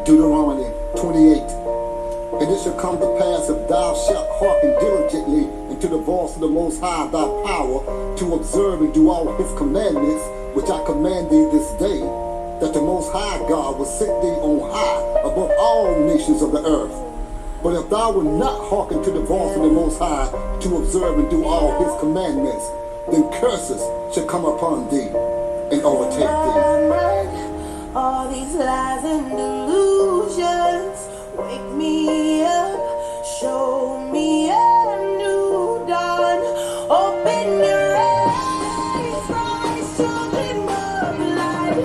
Deuteronomy 28. And it shall come to pass, if thou shalt hearken diligently unto the voice of the Most High thy power, to observe and do all his commandments, which I command thee this day, that the Most High God will set thee on high above all nations of the earth. But if thou wilt not hearken to the voice of the Most High, to observe and do all his commandments, then curses shall come upon thee and overtake thee. All these lies and delusions, wake me up, show me a new dawn, open your eyes, rise to the moonlight.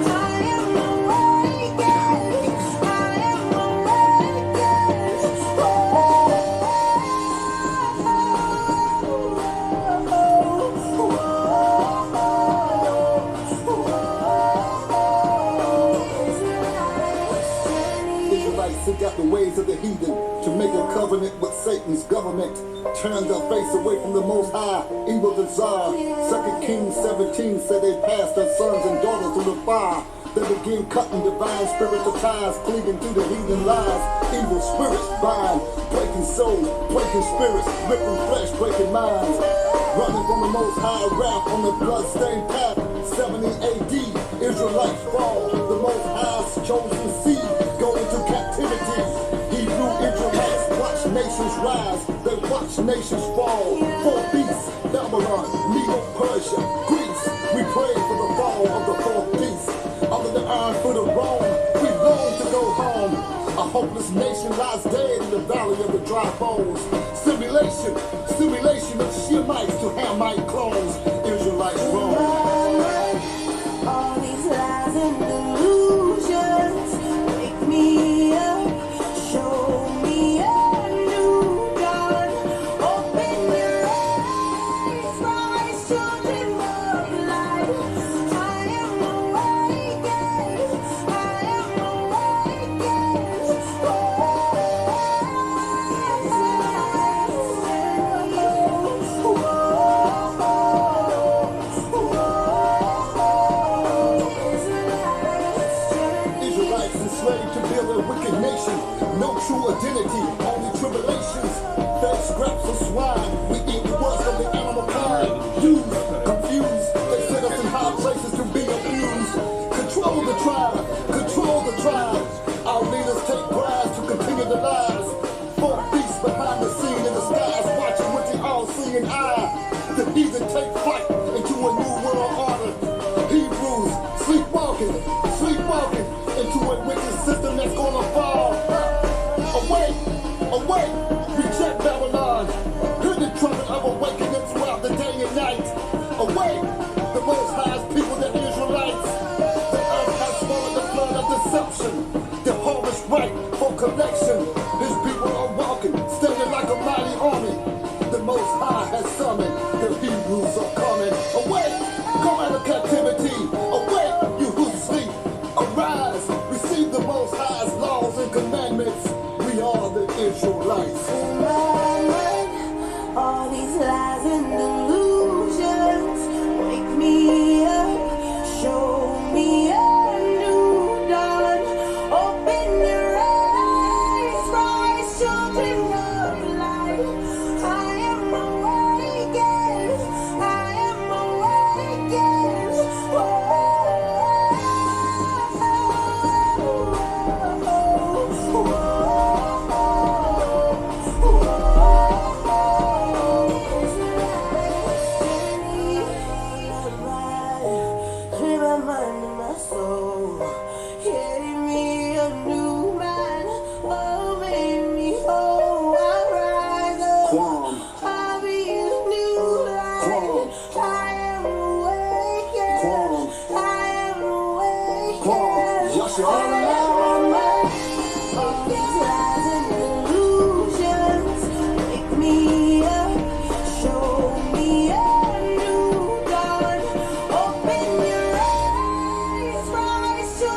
I am awakened, I am awakened. Israelites seek out the ways of the heathen to make a covenant with Satan's government. Turn their face away from the Most High, evil desire. 2 Kings 17 said they passed their sons and daughters through the fire. They begin cutting divine spiritual ties, cleaving through the heathen lies. Evil spirits bind, breaking souls, breaking spirits, ripping flesh, breaking minds. Running from the Most High wrath on the blood-stained path. 70 AD, Israelites fall. The Most High's chosen seed go into captivity. Hebrew Israelites watch nations rise. They watch nations fall. Fourth beast, Babylon, Medo-Persia, Greece. We pray for the fall of the fourth beast. Under the iron foot of Rome, we long to go home. A hopeless nation lies dead in the valley of the dry bones. Simulation of Shemites to Hamite clones. Israelites wrong. All these lies and delusions, wake me up, show me a new dawn, open your eyes, rise children of light. I am awakened, I am awakened. Israelites enslaved to build a wicked nation. No true identity, only tribulations. Fed scraps of swine, we eat the worst of the animal kind. Used, confused, they set us in high places to be abused. Control the tribe, control the tribe. Our leaders take bribes to continue the lies. Four beasts behind the scene in the skies, watching with the all-seeing eye. The heathen take flight into a new world order. Hebrews sleepwalking into a wicked system that's gonna fall. Awake, reject Babylon. Hear the trumpet of awakening throughout the day and night. Awake, the Most High's people, the Israelites. The earth has swallowed the flood of deception. The harvest ripe for collection. His people are walking, standing like a mighty army. The Most High has summoned. The Hebrews are coming. Awake, come out of captivity. Awake, you who sleep. Arise, receive the Most High's laws and commandments. We are the Israelites. All these lies and delusions, wake me up, show me a new dawn, open your eyes, rise children of light. I am awakened, I am awakened. Clear my mind and my soul, getting me a new mind. Oh, made me whole. I rise up, Quam, I'll be a new light. I am awakened, I am awakened. Joshua. All these lies and delusions, wake me up, show me a new dawn, open your eyes, rise to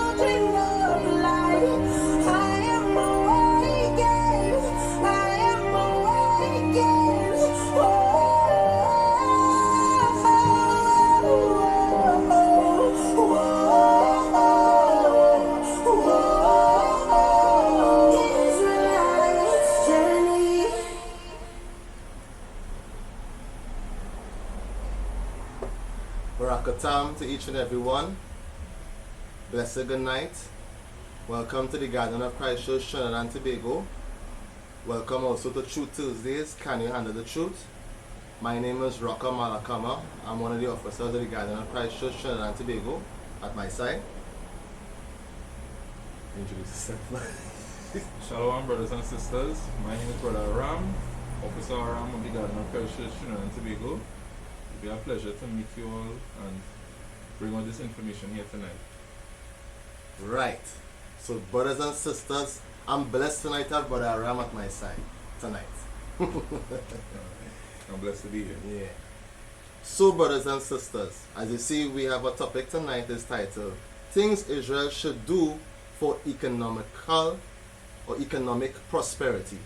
Shalom to each and every one. Blessed good night. Welcome to the Garden of Christ Church, Trinidad and Tobago. Welcome also to Truth Tuesdays. Can you handle the truth? My name is Rocca Malakama. I'm one of the officers of the Garden of Christ Church, Trinidad and Tobago. At my side. Introduce yourself. Shalom, brothers and sisters. My name is Brother Aram, Officer Aram of the Garden of Christ Church, Trinidad and Tobago. It will be a pleasure to meet you all and bring all this information here tonight. Right. So, brothers and sisters, I'm blessed tonight to have Brother Aram at my side tonight. I'm blessed to be here. Yeah. So, brothers and sisters, as you see, we have a topic tonight is titled Things Israel Should Do for Economical or Economic Prosperity.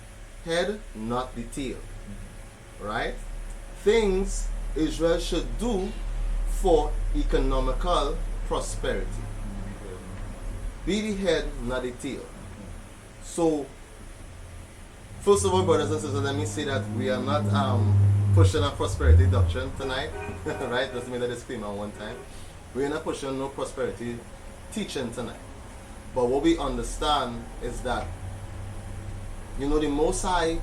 Head, not the tail. Right? Things Israel should do for economical prosperity. Be the head, not the tail. So, first of all, brothers and sisters, let me say that we are not pushing a prosperity doctrine tonight. Right? Let's make that disclaimer one time. We are not pushing no prosperity teaching tonight. But what we understand is that, you know, the Most High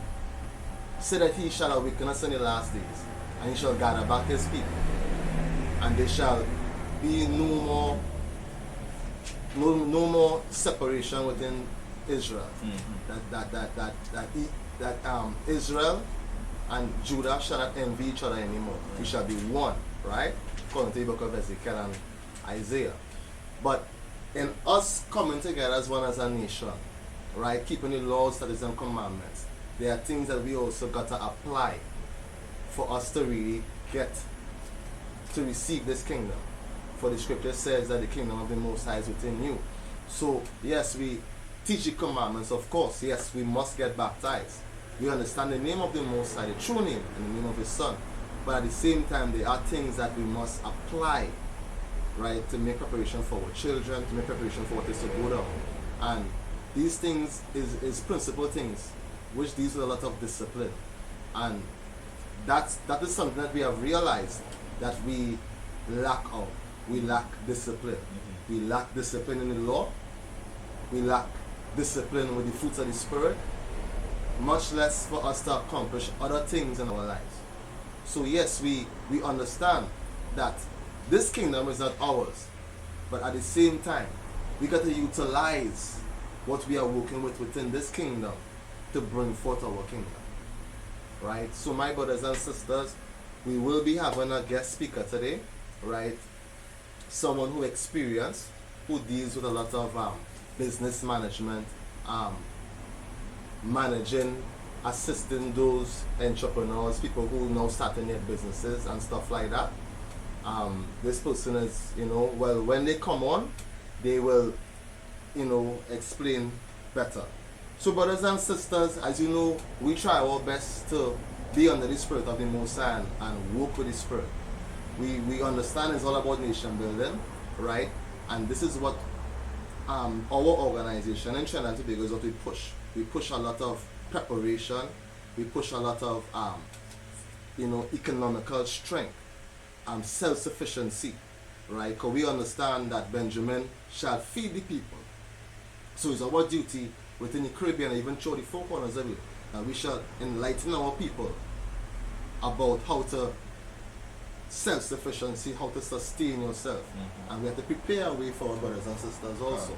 said that He shall awaken us in the last days, and He shall gather back His people, and there shall be no more separation within Israel. That Israel and Judah shall not envy each other anymore. We shall be one, right? According to the book of Ezekiel and Isaiah. But in us coming together as one as a nation, right, keeping the laws, statutes, and commandments, there are things that we also got to apply for us to really get to receive this kingdom. For the scripture says that the kingdom of the Most High is within you. So yes, we teach the commandments, of course. Yes, we must get baptized. We understand the name of the Most High, the true name, and the name of His Son. But at the same time, there are things that we must apply, right, to make preparation for our children, to make preparation for what is to go down. And these things is principal things, which deals with a lot of discipline. And that is something that we have realized that we lack of. We lack discipline. We lack discipline in the law. We lack discipline with the fruits of the Spirit. Much less for us to accomplish other things in our lives. So yes, we understand that this kingdom is not ours. But at the same time, we got to utilize what we are working with within this kingdom to bring forth our kingdom. Right? So my brothers and sisters, we will be having a guest speaker today. Right? Someone who experienced, who deals with a lot of business management, managing, assisting those entrepreneurs, people who now starting their businesses and stuff like that. This person is, well, when they come on, they will, explain better. So brothers and sisters, as you know, we try our best to be under the Spirit of the Most High and work with the Spirit. We understand it's all about nation building, right? And this is what our organization in Trinidad and Tobago is what we push. We push a lot of preparation. We push a lot of, economical strength, self-sufficiency, right? Because we understand that Benjamin shall feed the people. So it's our duty within the Caribbean and even through the four corners of it, that we shall enlighten our people about how to self-sufficiency, how to sustain yourself. And we have to prepare a way for our brothers and sisters also.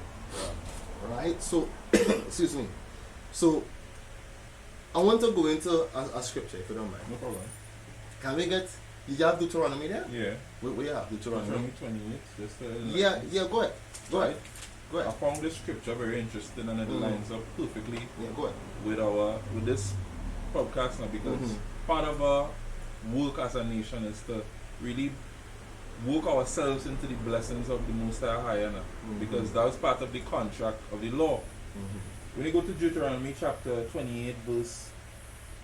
Right? So, excuse me. So, I want to go into a scripture, if you don't mind. No problem. Can we get, you have Deuteronomy there? Yeah. We have Deuteronomy. 28. Just, Yeah, go ahead. Go ahead. I found this scripture very interesting and it lines up perfectly Go ahead. with this podcast now, because part of our work as a nation is to really work ourselves into the blessings of the Most High, because that was part of the contract of the law. When you go to Deuteronomy chapter 28 verse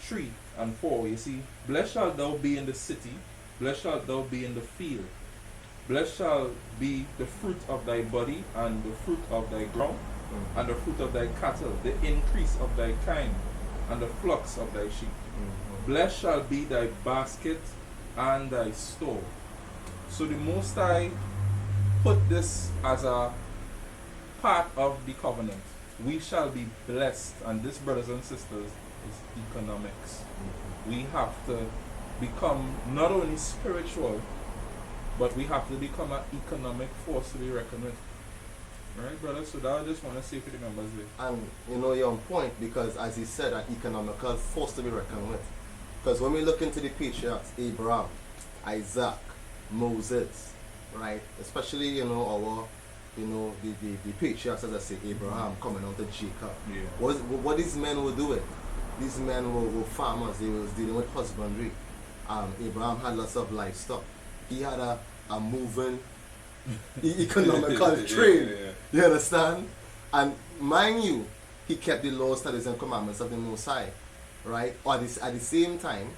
3 and 4, you see, blessed shalt thou be in the city, blessed shalt thou be in the field. Blessed shall be the fruit of thy body, and the fruit of thy ground, and the fruit of thy cattle, the increase of thy kind, and the flocks of thy sheep. Blessed shall be thy basket and thy store. So the Most High put this as a part of the covenant. We shall be blessed, and this, brothers and sisters, is economics. We have to become not only spiritual, but we have to become an economic force to be reckoned with. Right, brother? So that I just want to say for the members there. And you know, you're on point, because as he said, an economical force to be reckoned with. Because when we look into the patriarchs, Abraham, Isaac, Moses, right? Especially, you know, our, you know, the patriarchs, as I say, Abraham coming on to Jacob. Yeah. What these men were doing, these men were farmers, they was dealing with husbandry. Abraham had lots of livestock. He had a moving economical trade. Yeah. You understand? And mind you, he kept the laws, statutes, and commandments of the Most High, right? Or at the same time,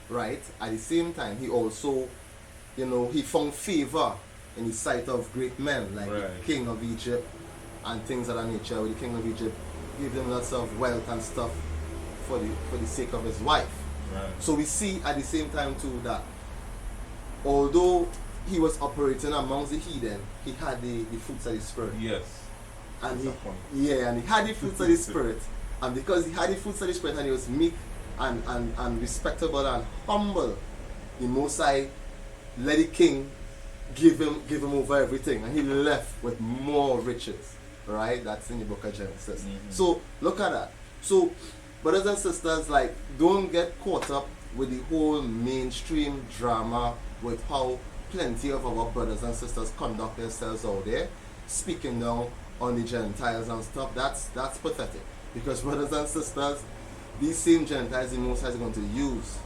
right? At the same time, he also, you know, he found favor in the sight of great men like the king of Egypt and things of that nature. Where the king of Egypt gave them lots of wealth and stuff for the sake of his wife. Right. So we see at the same time too that although he was operating amongst the heathen, he had the fruits of the spirit. Yes. And That's a point. and he had the fruits of the spirit. And because he had the fruits of the spirit and he was meek and respectable and humble, the Most High let the king give him over everything, and he left with more riches. Right? That's in the book of Genesis. Mm-hmm. So look at that. So brothers and sisters, like, don't get caught up with the whole mainstream drama with how plenty of our brothers and sisters conduct themselves out there, speaking down on the Gentiles and stuff. That's pathetic. Because brothers and sisters, these same Gentiles the Most High is going to use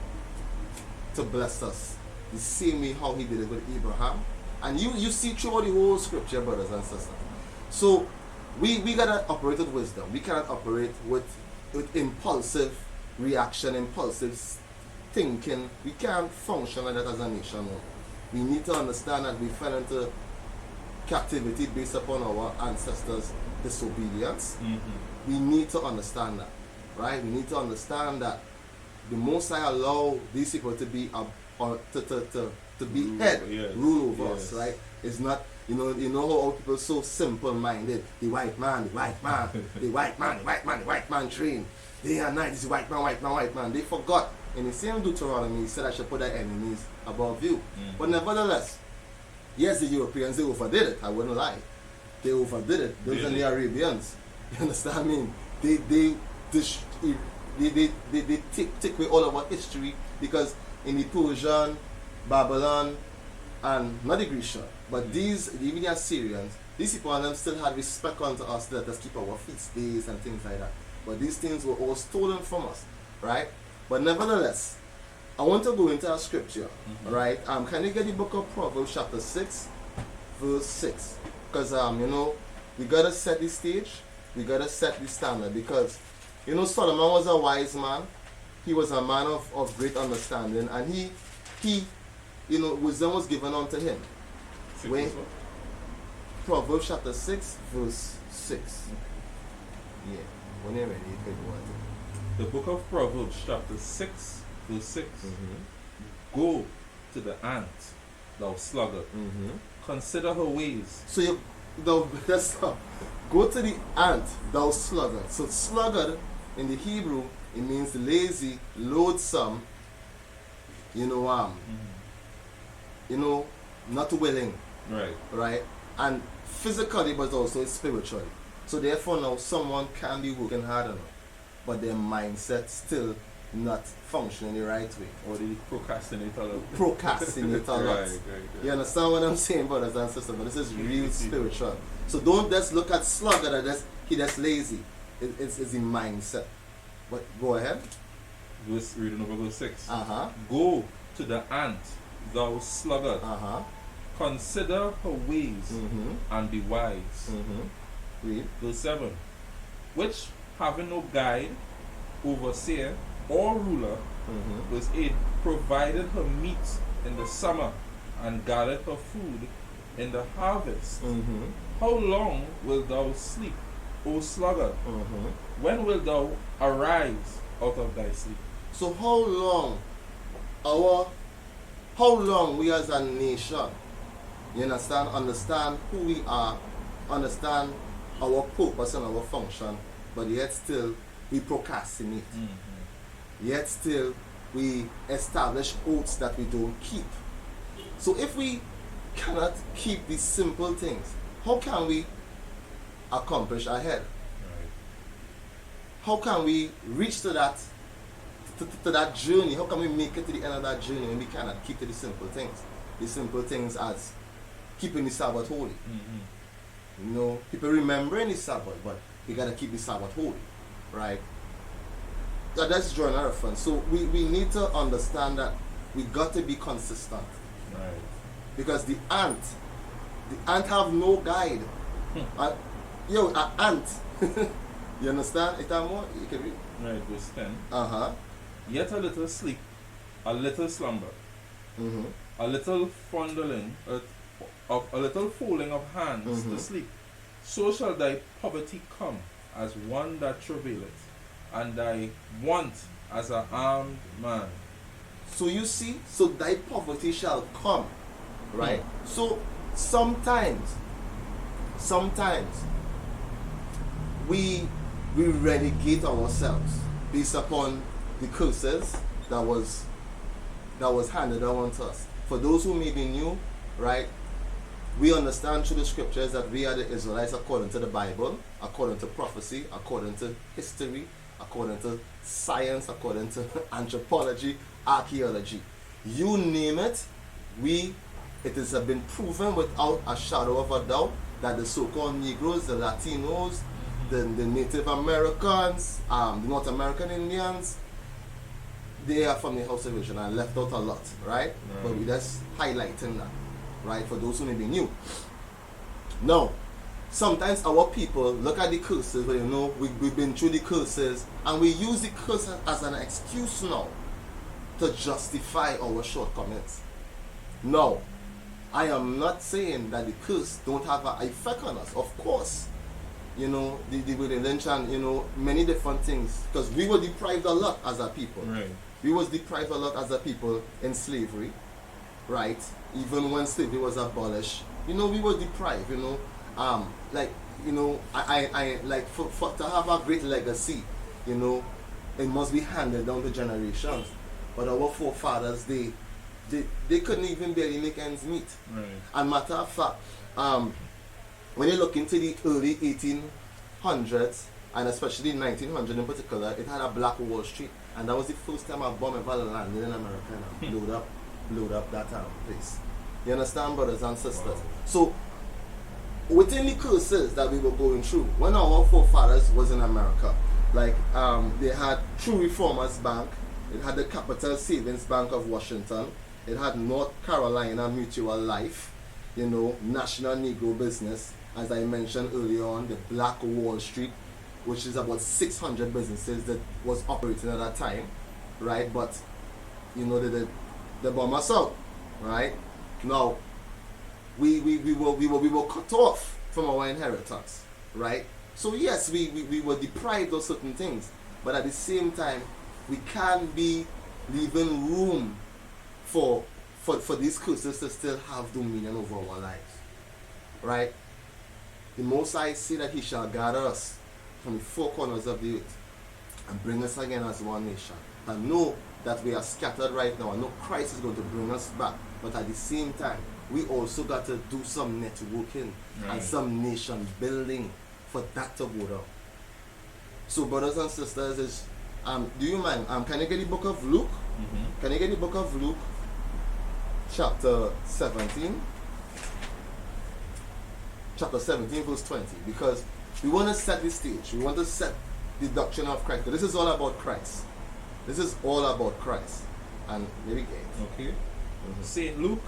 to bless us. The same way how he did it with Abraham. And you see throughout the whole scripture, brothers and sisters. So we gotta operate with wisdom. We cannot operate with impulsive reaction, impulsive thinking. We can't function like that as a nation. We need to understand that we fell into captivity based upon our ancestors' disobedience. Mm-hmm. We need to understand that, right? We need to understand that the Most High allow these people to be to be head, rule over us, right? It's not, you know how all people are so simple-minded. The white man, the white man, the white man, the white man, the white man train. Day and night, this is white man, white man, white man. They forgot. In the same Deuteronomy, he said I should put their enemies above you. But nevertheless, yes, the Europeans, they overdid it. I wouldn't lie. They overdid it. Those are the Arabians. You understand? I mean, they take away all of our history, because in the Persian, Babylon, and not the Grecian, but even the Assyrians, these people and them still had respect unto us, let us keep our feast days and things like that. But these things were all stolen from us, right? But nevertheless, I want to go into our scripture, right? Can you get the book of Proverbs chapter 6, verse 6? Because, you know, we got to set the stage, we got to set the standard, because, you know, Solomon was a wise man. He was a man of great understanding, and he you know, wisdom was given unto him. When Proverbs chapter 6, verse 6. Yeah, when you're ready, you can go on. The book of Proverbs chapter 6, verse 6. Go to the ant, thou sluggard. Consider her ways. So let's stop. Go to the ant, thou sluggard. So sluggard in the Hebrew, it means lazy, loathsome, you know, not willing. Right? And physically, but also spiritually. So therefore now someone can be working hard enough, but their mindset still not functioning the right way. Or they procrastinate a lot. Procrastinate a lot. Right. You understand what I'm saying, brothers and sisters? But this is real spiritual. So don't just look at sluggard as that's lazy. It's the mindset. But go ahead. Reading over verse 6. Uh-huh. Go to the ant, thou sluggard. Uh-huh. Consider her ways and be wise. Read. Verse 7. Which, having no guide, overseer, or ruler, verse 8, provided her meat in the summer and gathered her food in the harvest. How long wilt thou sleep, O sluggard? When wilt thou arise out of thy sleep? So how long we as a nation You understand? Understand who we are, understand our purpose and our function, but yet still we procrastinate. Yet still we establish oaths that we don't keep. So if we cannot keep these simple things, how can we accomplish ahead? How can we reach to that journey? How can we make it to the end of that journey when we cannot keep to the simple things? The simple things as keeping the Sabbath holy. You know, people remembering the Sabbath, but we gotta keep the Sabbath holy, right? That's drawing a reference. So we need to understand that we got to be consistent. Right. Because the ant have no guide. An ant. You understand? It have more. You can read. Right, verse 10. Yet a little sleep, a little slumber, a little fondling, a little folding of hands to sleep. So shall thy poverty come as one that travaileth, and thy want as an armed man. So you see, so thy poverty shall come, right? So sometimes we relegate ourselves based upon the curses that was handed down to us. For those who may be new, right? We understand through the scriptures that we are the Israelites according to the Bible, according to prophecy, according to history, according to science, according to anthropology, archaeology. You name it, it has been proven without a shadow of a doubt that the so-called Negroes, the Latinos, the Native Americans, the North American Indians, they are from the house of Israel. I left out a lot, right? But we're just highlighting that, right? For those who may be new. Now, sometimes our people look at the curses, but you know, we've been through the curses, and we use the curses as an excuse now to justify our shortcomings. No, I am not saying that the curse don't have an effect on us. Of course, you know, the religion, you know, many different things, because we were deprived a lot as a people. Right. We was deprived a lot as a people in slavery, right? Even when slavery was abolished, you know, we were deprived, you know. Like, you know, I like for to have a great legacy, you know, it must be handed down to generations. But our forefathers, they couldn't even barely make ends meet. Right. And matter of fact, when you look into the early 1800s, and especially 1900 in particular, it had a Black Wall Street, and that was the first time a bomb ever landed in America and blowed up that place. You understand, brothers and sisters? Wow. So, within the curses that we were going through, when our forefathers was in America, like they had True Reformers Bank, it had the Capital Savings Bank of Washington, it had North Carolina Mutual Life, you know, National Negro Business, as I mentioned earlier on, the Black Wall Street, which is about 600 businesses that was operating at that time, right? But, you know, they bomb us out, right? Now, we were cut off from our inheritance, right? So yes, we were deprived of certain things, but at the same time, we can't be leaving room for these curses to still have dominion over our lives, right? The Most High say that He shall gather us from the four corners of the earth and bring us again as one nation. I know that we are scattered right now. I know Christ is going to bring us back, but at the same time, we also got to do some networking and some nation building for that to go down. So, brothers and sisters, do you mind? Can you get the book of Luke? Can you get the book of Luke, chapter 17? Chapter 17, verse 20. Because we want to set the stage. We want to set the doctrine of Christ. But this is all about Christ. This is all about Christ. And maybe get it. Okay. St. Luke,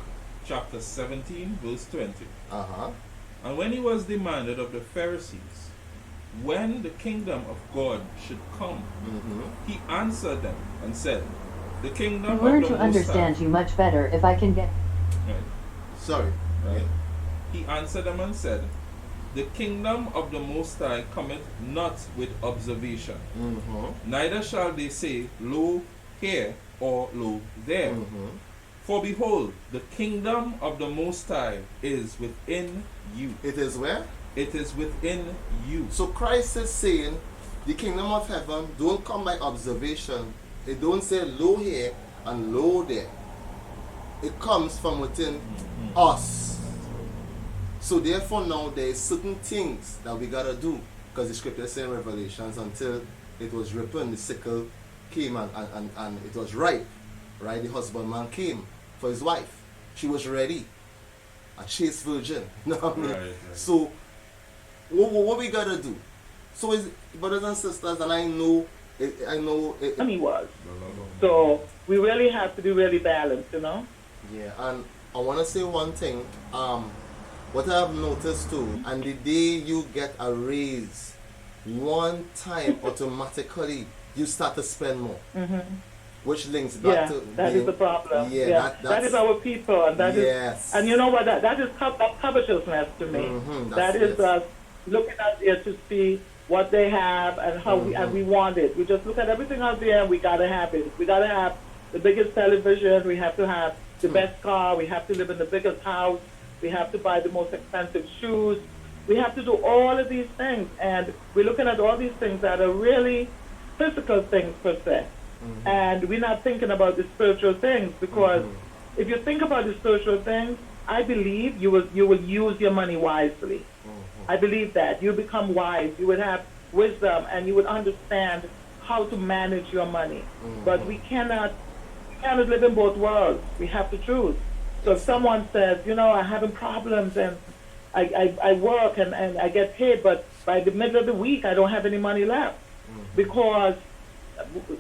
chapter 17, verse 20. And when he was demanded of the Pharisees when the kingdom of God should come, he answered them and said, the kingdom of the learn Most to High. understand you much better if I can get... Right. Sorry. Right. He answered them and said, the kingdom of the Most High cometh not with observation, neither shall they say, lo here or lo there. For behold, the kingdom of the Most High is within you. It is where? It is within you. So Christ is saying the kingdom of heaven don't come by observation. It don't say low here and low there. It comes from within us. So therefore now there is certain things that we gotta do, because the scripture says in Revelations, until it was ripened, the sickle came and it was ripe, right? The husbandman came for his wife. She was ready, a chaste virgin. You know what I mean? Right. So what we gotta do? So is brothers and sisters, and I know Money was. So we really have to be really balanced, you know? yeah, and I wanna say one thing. What I have noticed too, and the day you get a raise, one time automatically you start to spend more. Which links back to that being, is the problem. Yeah, that is our people, and that is, yes. and you know what? That is covetousness to me. That is us looking out there to see what they have and how we want it. We just look at everything out there and we gotta have it. We gotta have the biggest television. We have to have the best car. We have to live in the biggest house. We have to buy the most expensive shoes. We have to do all of these things, and we're looking at all these things that are really physical things per se. And we're not thinking about the spiritual things, because if you think about the spiritual things, I believe you will use your money wisely. I believe that you become wise. You would have wisdom, and you would understand how to manage your money. But we cannot live in both worlds. We have to choose. So if someone says, you know, I'm having problems and I work and I get paid, but by the middle of the week I don't have any money left, because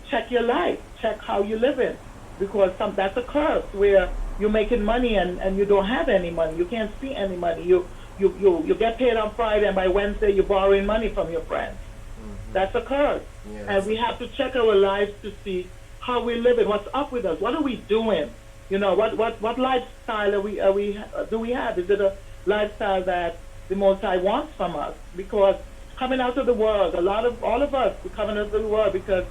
check your life, check how you're living, because that's a curse where you're making money and you don't have any money. You can't see any money. You get paid on Friday, and by Wednesday you're borrowing money from your friends. That's a curse. Yes. And we have to check our lives to see how we're living, what's up with us, what are we doing? You know, what lifestyle do we have? Is it a lifestyle that the Most High wants from us? Because coming out of the world, all of us, we're coming out of the world because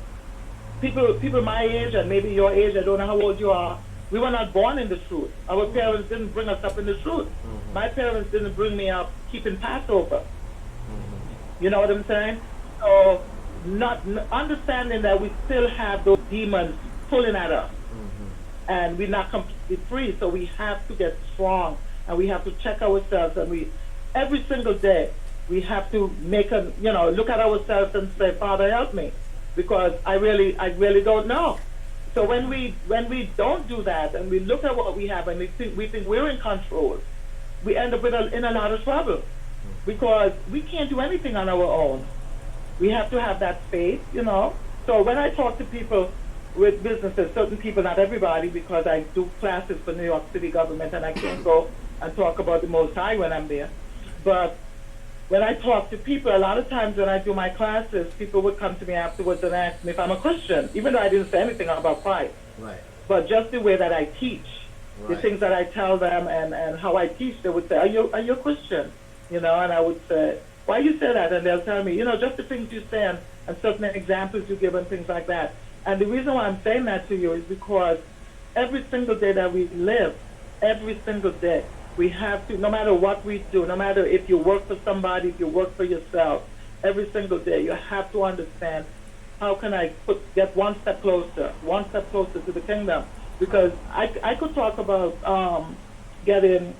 people my age and maybe your age, I don't know how old you are, we were not born in the truth. Our parents didn't bring us up in the truth. My parents didn't bring me up keeping Passover. You know what I'm saying? So not understanding that we still have those demons pulling at us. And we're not completely free, so we have to get strong, and we have to check ourselves, and every single day we have to look at ourselves and say, Father, help me, because I really don't know. So when we don't do that, and we look at what we have and we think we're in control, we end up in a lot of trouble, because we can't do anything on our own. We have to have that faith, you know. So when I talk to people with businesses, certain people, not everybody, because I do classes for New York City government and I can't go and talk about the Most High when I'm there. But when I talk to people, a lot of times when I do my classes, people would come to me afterwards and ask me if I'm a Christian, even though I didn't say anything about Christ. Right. But just the way that I teach, the things that I tell them and how I teach, they would say, are you a Christian? You know, and I would say, why you say that? And they'll tell me, you know, just the things you say and certain examples you give and things like that. And the reason why I'm saying that to you is because every single day that we live, every single day, we have to, no matter what we do, no matter if you work for somebody, if you work for yourself, every single day you have to understand, how can I get one step closer to the kingdom? Because I could talk about getting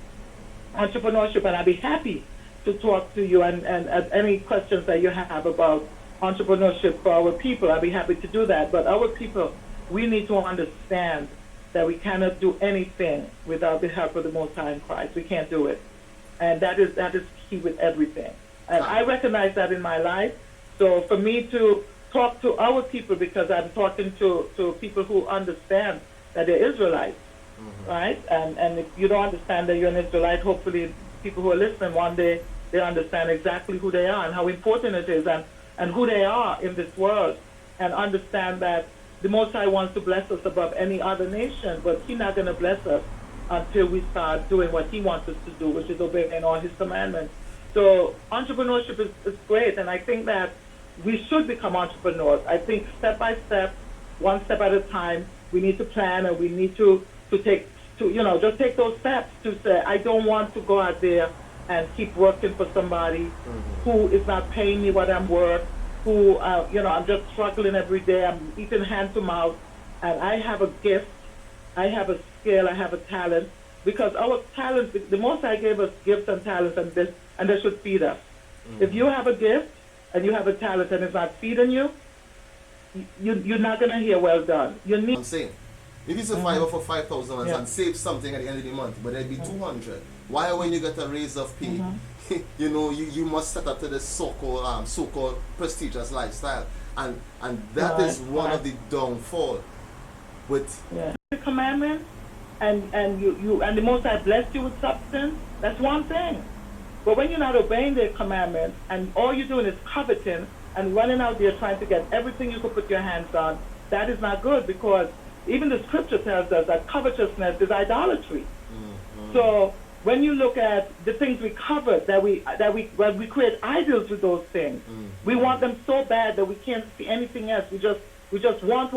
entrepreneurship, and I'd be happy to talk to you and any questions that you have about entrepreneurship for our people. I'd be happy to do that. But our people, we need to understand that we cannot do anything without the help of the Most High in Christ. We can't do it. And that is key with everything. And I recognize that in my life. So for me to talk to our people, because I'm talking to people who understand that they're Israelites, right? And if you don't understand that you're an Israelite, hopefully people who are listening one day, they understand exactly who they are and how important it is and who they are in this world, and understand that the Most High wants to bless us above any other nation, but He's not going to bless us until we start doing what He wants us to do, which is obeying all His commandments. So entrepreneurship is great, and I think that we should become entrepreneurs. I think step by step, one step at a time, we need to plan, and we need to take just take those steps to say, I don't want to go out there and keep working for somebody who is not paying me what I'm worth, who, I'm just struggling every day. I'm eating hand to mouth, and I have a gift, I have a skill, I have a talent, because our talents, the Most High gave us gifts and talents, and they should feed us. If you have a gift and you have a talent and it's not feeding you, you're not going to hear well done. You need. I'm saying, if you survive for 5,000 and save something at the end of the month, but it'd be 200. Why when you get a raise of pay, you must set up to this so-called prestigious lifestyle, and that is one of the downfall with the commandments, and the Most High blessed you with substance. That's one thing. But when you're not obeying the commandments and all you're doing is coveting and running out there trying to get everything you could put your hands on, that is not good, because even the scripture tells us that covetousness is idolatry. So when you look at the things we covet, that we create idols with those things. We want them so bad that we can't see anything else. We just want,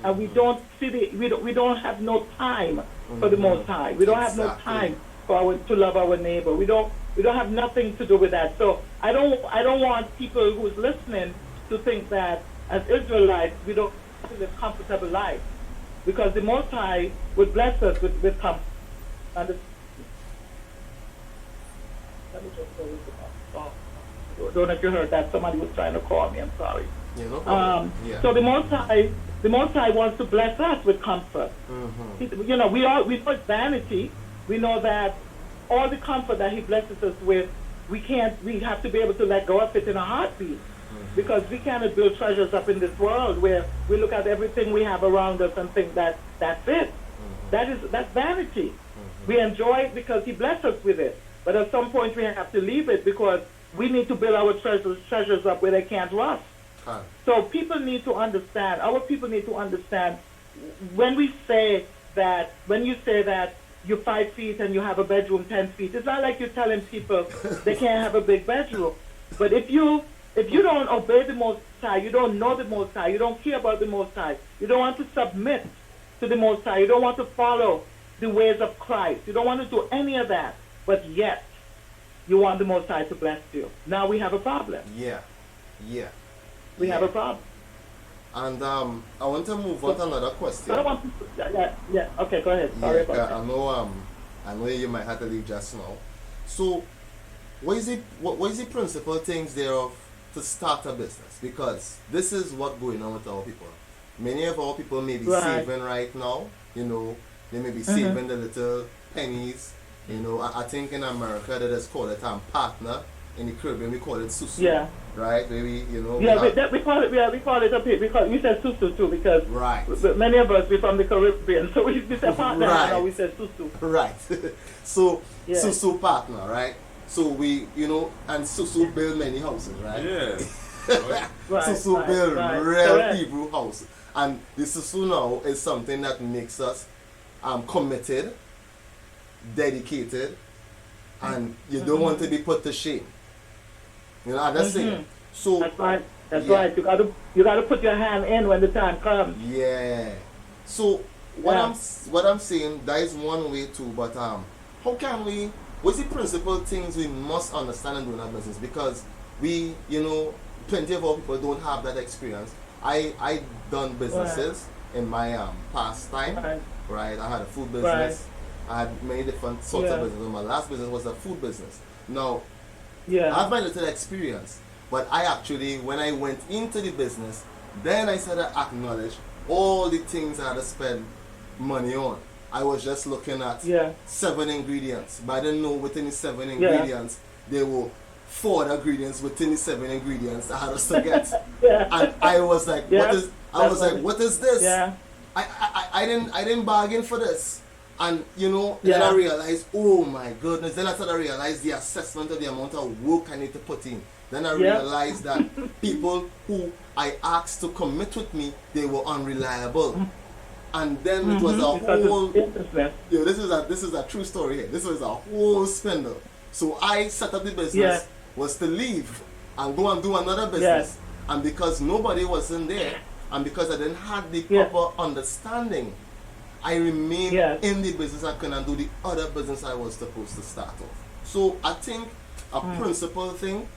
and we don't see we don't have no time for the Most High. We don't have no time to love our neighbor. We don't have nothing to do with that. So I don't want people who's listening to think that as Israelites we don't live comfortable life, because the Most High would bless us with comfort. Let me just go with the don't know if you heard that. Somebody was trying to call me. I'm sorry. Yeah, no problem. So the Most High wants to bless us with comfort. We know it's vanity. We know that all the comfort that He blesses us with, we have to be able to let go of it in a heartbeat. Because we cannot build treasures up in this world where we look at everything we have around us and think that that's it. That's vanity. We enjoy it because He blessed us with it. But at some point we have to leave it, because we need to build our treasures up where they can't rust. So people need to understand, our people need to understand, when you say that you're 5 feet and you have a bedroom 10 feet, it's not like you're telling people they can't have a big bedroom. But if you don't obey the Most High, you don't know the Most High, you don't care about the Most High, you don't want to submit to the Most High, you don't want to follow the ways of Christ, you don't want to do any of that, but yet you want the Most High to bless you. Now we have a problem. We have a problem. And I want to move on to another question. I don't want to, okay, go ahead. Sorry about that. I know you might have to leave just now. So what is the principal things thereof to start a business? Because this is what's going on with our people. Many of our people may be saving right now, they may be saving the little pennies. I think in America they just call it partner. In the Caribbean we call it susu. Yeah. Right? Maybe we call it up here. We say susu too, because many of us we're from the Caribbean, so we say partner now we say susu. Right. So susu partner, right? So we and susu build many houses, right? Yeah. Susu build real people houses. And the susu now is something that makes us committed, dedicated, and you don't want to be put to shame. I'm just saying. So that's right. That's right. You got to put your hand in when the time comes. Yeah. So what I'm saying, that is one way too. But how can we? What's the principal things we must understand in doing our business? Because we, plenty of our people don't have that experience. I done businesses in my past time. Right. I had a food business. I had many different sorts of businesses. My last business was a food business. Now, I have my little experience, but I actually, when I went into the business, then I started to acknowledge all the things I had to spend money on. I was just looking at 7 ingredients, but I didn't know within the 7 ingredients, there were 4 ingredients within the 7 ingredients I had to get. And I was like, what is this? I didn't bargain for this. And then I realized, oh my goodness, then I started to realize the assessment of the amount of work I need to put in. Then I realized that people who I asked to commit with me, they were unreliable. And then it was a whole this is a true story here. This was a whole spindle. So I set up the business was to leave and go and do another business. And because nobody was in there, and because I didn't have the proper understanding I remain Yes. in the business I couldn't do the other business I was supposed to start off. So I think a principle thing,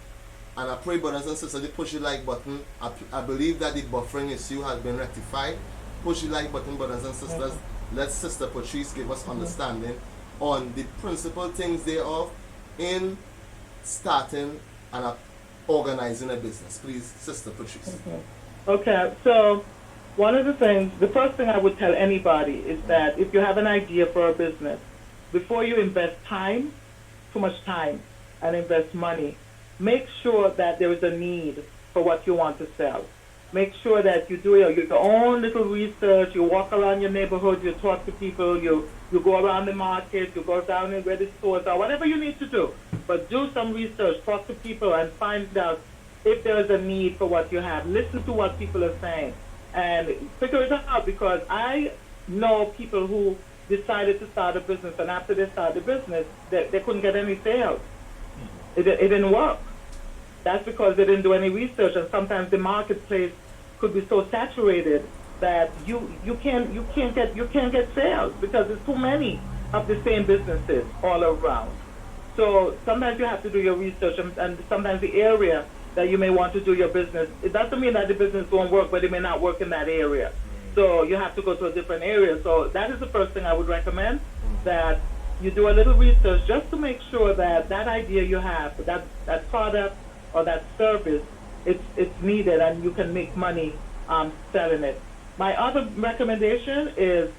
and I pray brothers and sisters, they push the like button. I believe that the buffering issue has been rectified. Push the like button, brothers and sisters. Let Sister Patrice give us understanding on the principal things thereof in starting and organizing a business. Please, Sister Patrice. Okay, so one of the things, the first thing I would tell anybody is that if you have an idea for a business, before you invest time, too much time, and invest money, make sure that there is a need for what you want to sell. Make sure that you do your own little research, you walk around your neighborhood, you talk to people, you go around the market, you go down in where the stores are, whatever you need to do. But do some research, talk to people, and find out if there is a need for what you have. Listen to what people are saying and figure it out, because I know people who decided to start a business, and after they started the business, they couldn't get any sales. It didn't work. That's because they didn't do any research, and sometimes the marketplace could be so saturated that you can't get sales because there's too many of the same businesses all around. So sometimes you have to do your research, and sometimes the area that you may want to do your business, it doesn't mean that the business won't work, but it may not work in that area. So you have to go to a different area. So that is the first thing I would recommend, that you do a little research just to make sure that that idea you have, that product or that service, it's needed and you can make money selling it. My other recommendation is,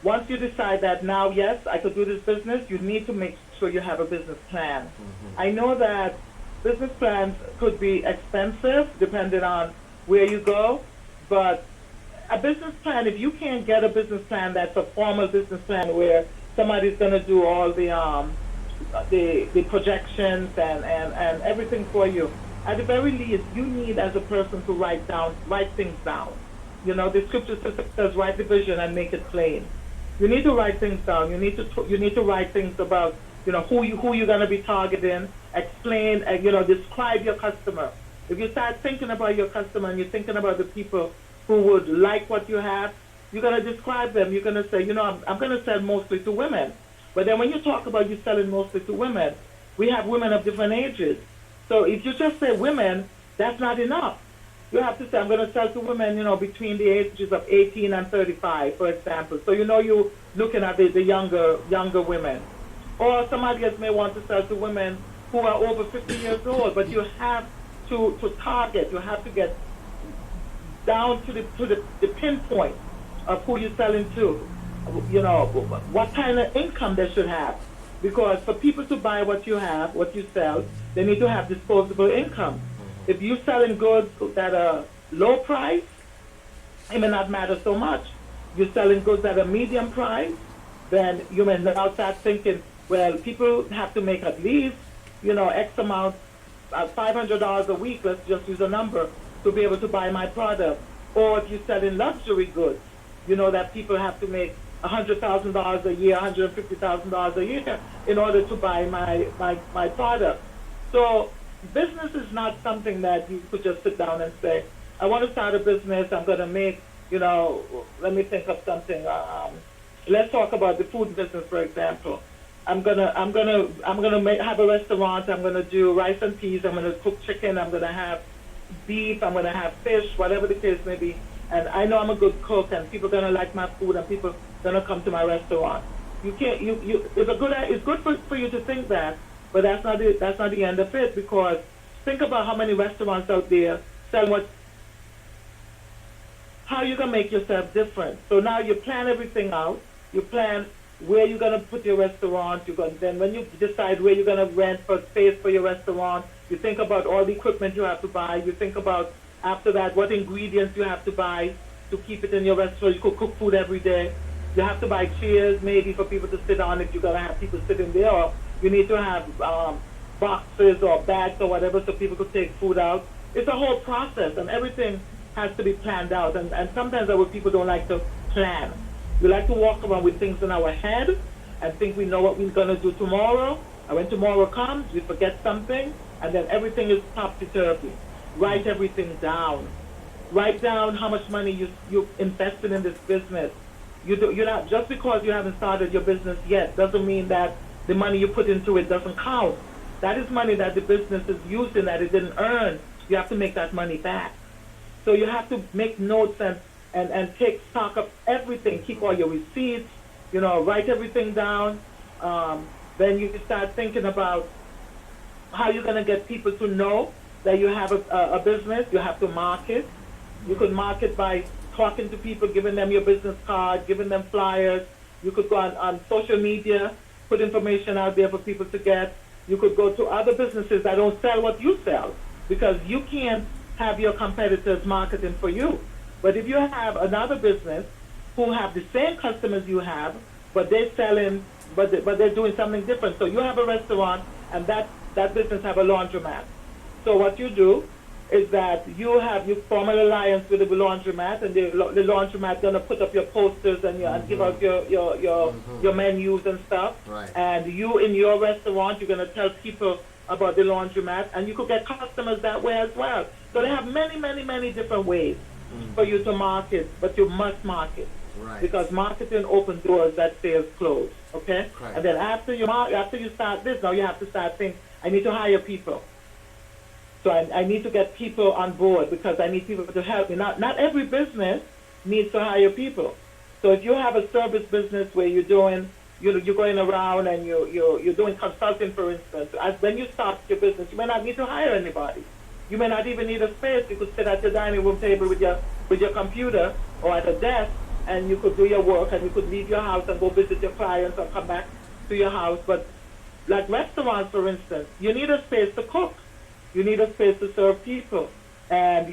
once you decide that now, yes, I could do this business, you need to make sure you have a business plan. I know that business plans could be expensive depending on where you go, but a business plan, if you can't get a business plan that's a formal business plan where somebody's going to do all the projections and everything for you, at the very least, you need as a person to write things down. You know, the scripture says, write the vision and make it plain. You need to write things down. You need to write things about, you know, who you're going to be targeting. Explain, describe your customer. If you start thinking about your customer and you're thinking about the people who would like what you have, you're going to describe them. You're going to say, I'm going to sell mostly to women. But then when you talk about you selling mostly to women, we have women of different ages. So if you just say women, that's not enough. You have to say, I'm going to sell to women, between the ages of 18 and 35, for example. So you're looking at the younger women. Or somebody else may want to sell to women who are over 50 years old, but you have to target, you have to get down to the pinpoint of who you're selling to, what kind of income they should have. Because for people to buy what you have, what you sell, they need to have disposable income. If you're selling goods at a low price, it may not matter so much. You're selling goods at a medium price, then you may now start thinking, well, people have to make at least, X amount, $500 a week, let's just use a number, to be able to buy my product. Or if you're selling luxury goods, that people have to make $100,000 a year, $150,000 a year in order to buy my product. So business is not something that you could just sit down and say, I want to start a business, I'm going to make, let me think of something. Let's talk about the food business, for example. I'm gonna have a restaurant. I'm gonna do rice and peas. I'm gonna cook chicken. I'm gonna have beef. I'm gonna have fish, whatever the case may be. And I know I'm a good cook, and people are gonna like my food, and people are gonna come to my restaurant. You can't. It's good for you to think that, but that's not the end of it, because think about how many restaurants out there sell what. How you gonna make yourself different? So now you plan everything out. You plan where you're going to put your restaurant. Then when you decide where you're going to rent for space for your restaurant, you think about all the equipment you have to buy. You think about, after that, what ingredients you have to buy to keep it in your restaurant. You could cook food every day. You have to buy chairs maybe for people to sit on if you're going to have people sitting there. Or you need to have boxes or bags or whatever so people could take food out. It's a whole process, and everything has to be planned out. And sometimes our people don't like to plan. We like to walk around with things in our head and think we know what we're going to do tomorrow. And when tomorrow comes, we forget something, and then everything is topsy-turvy. Write everything down. Write down how much money you invested in this business. You're not, just because you haven't started your business yet doesn't mean that the money you put into it doesn't count. That is money that the business is using that it didn't earn. You have to make that money back. So you have to make notes and take stock of everything. Keep all your receipts, write everything down. Then you start thinking about how you're going to get people to know that you have a business. You have to market. You could market by talking to people, giving them your business card, giving them flyers. You could go on social media, put information out there for people to get. You could go to other businesses that don't sell what you sell, because you can't have your competitors marketing for you. But if you have another business who have the same customers you have, but they're selling, but they're doing something different. So you have a restaurant, and that business have a laundromat. So what you do is that you form an alliance with the laundromat, and the laundromat gonna put up your posters and give out your menus and stuff. Right. And you in your restaurant, you're gonna tell people about the laundromat, and you could get customers that way as well. So they have many different ways for you to market, but you must market. Right. Because marketing opens doors that sales close. Okay. Right. And then after you start this, now you have to start thinking, I need to hire people. So I need to get people on board, because I need people to help me. Not every business needs to hire people. So if you have a service business where you're going around and you're doing consulting, for instance, when you start your business, you may not need to hire anybody. You may not even need a space. You could sit at your dining room table with your computer or at a desk, and you could do your work, and you could leave your house and go visit your clients or come back to your house. But like restaurants, for instance, you need a space to cook. You need a space to serve people, and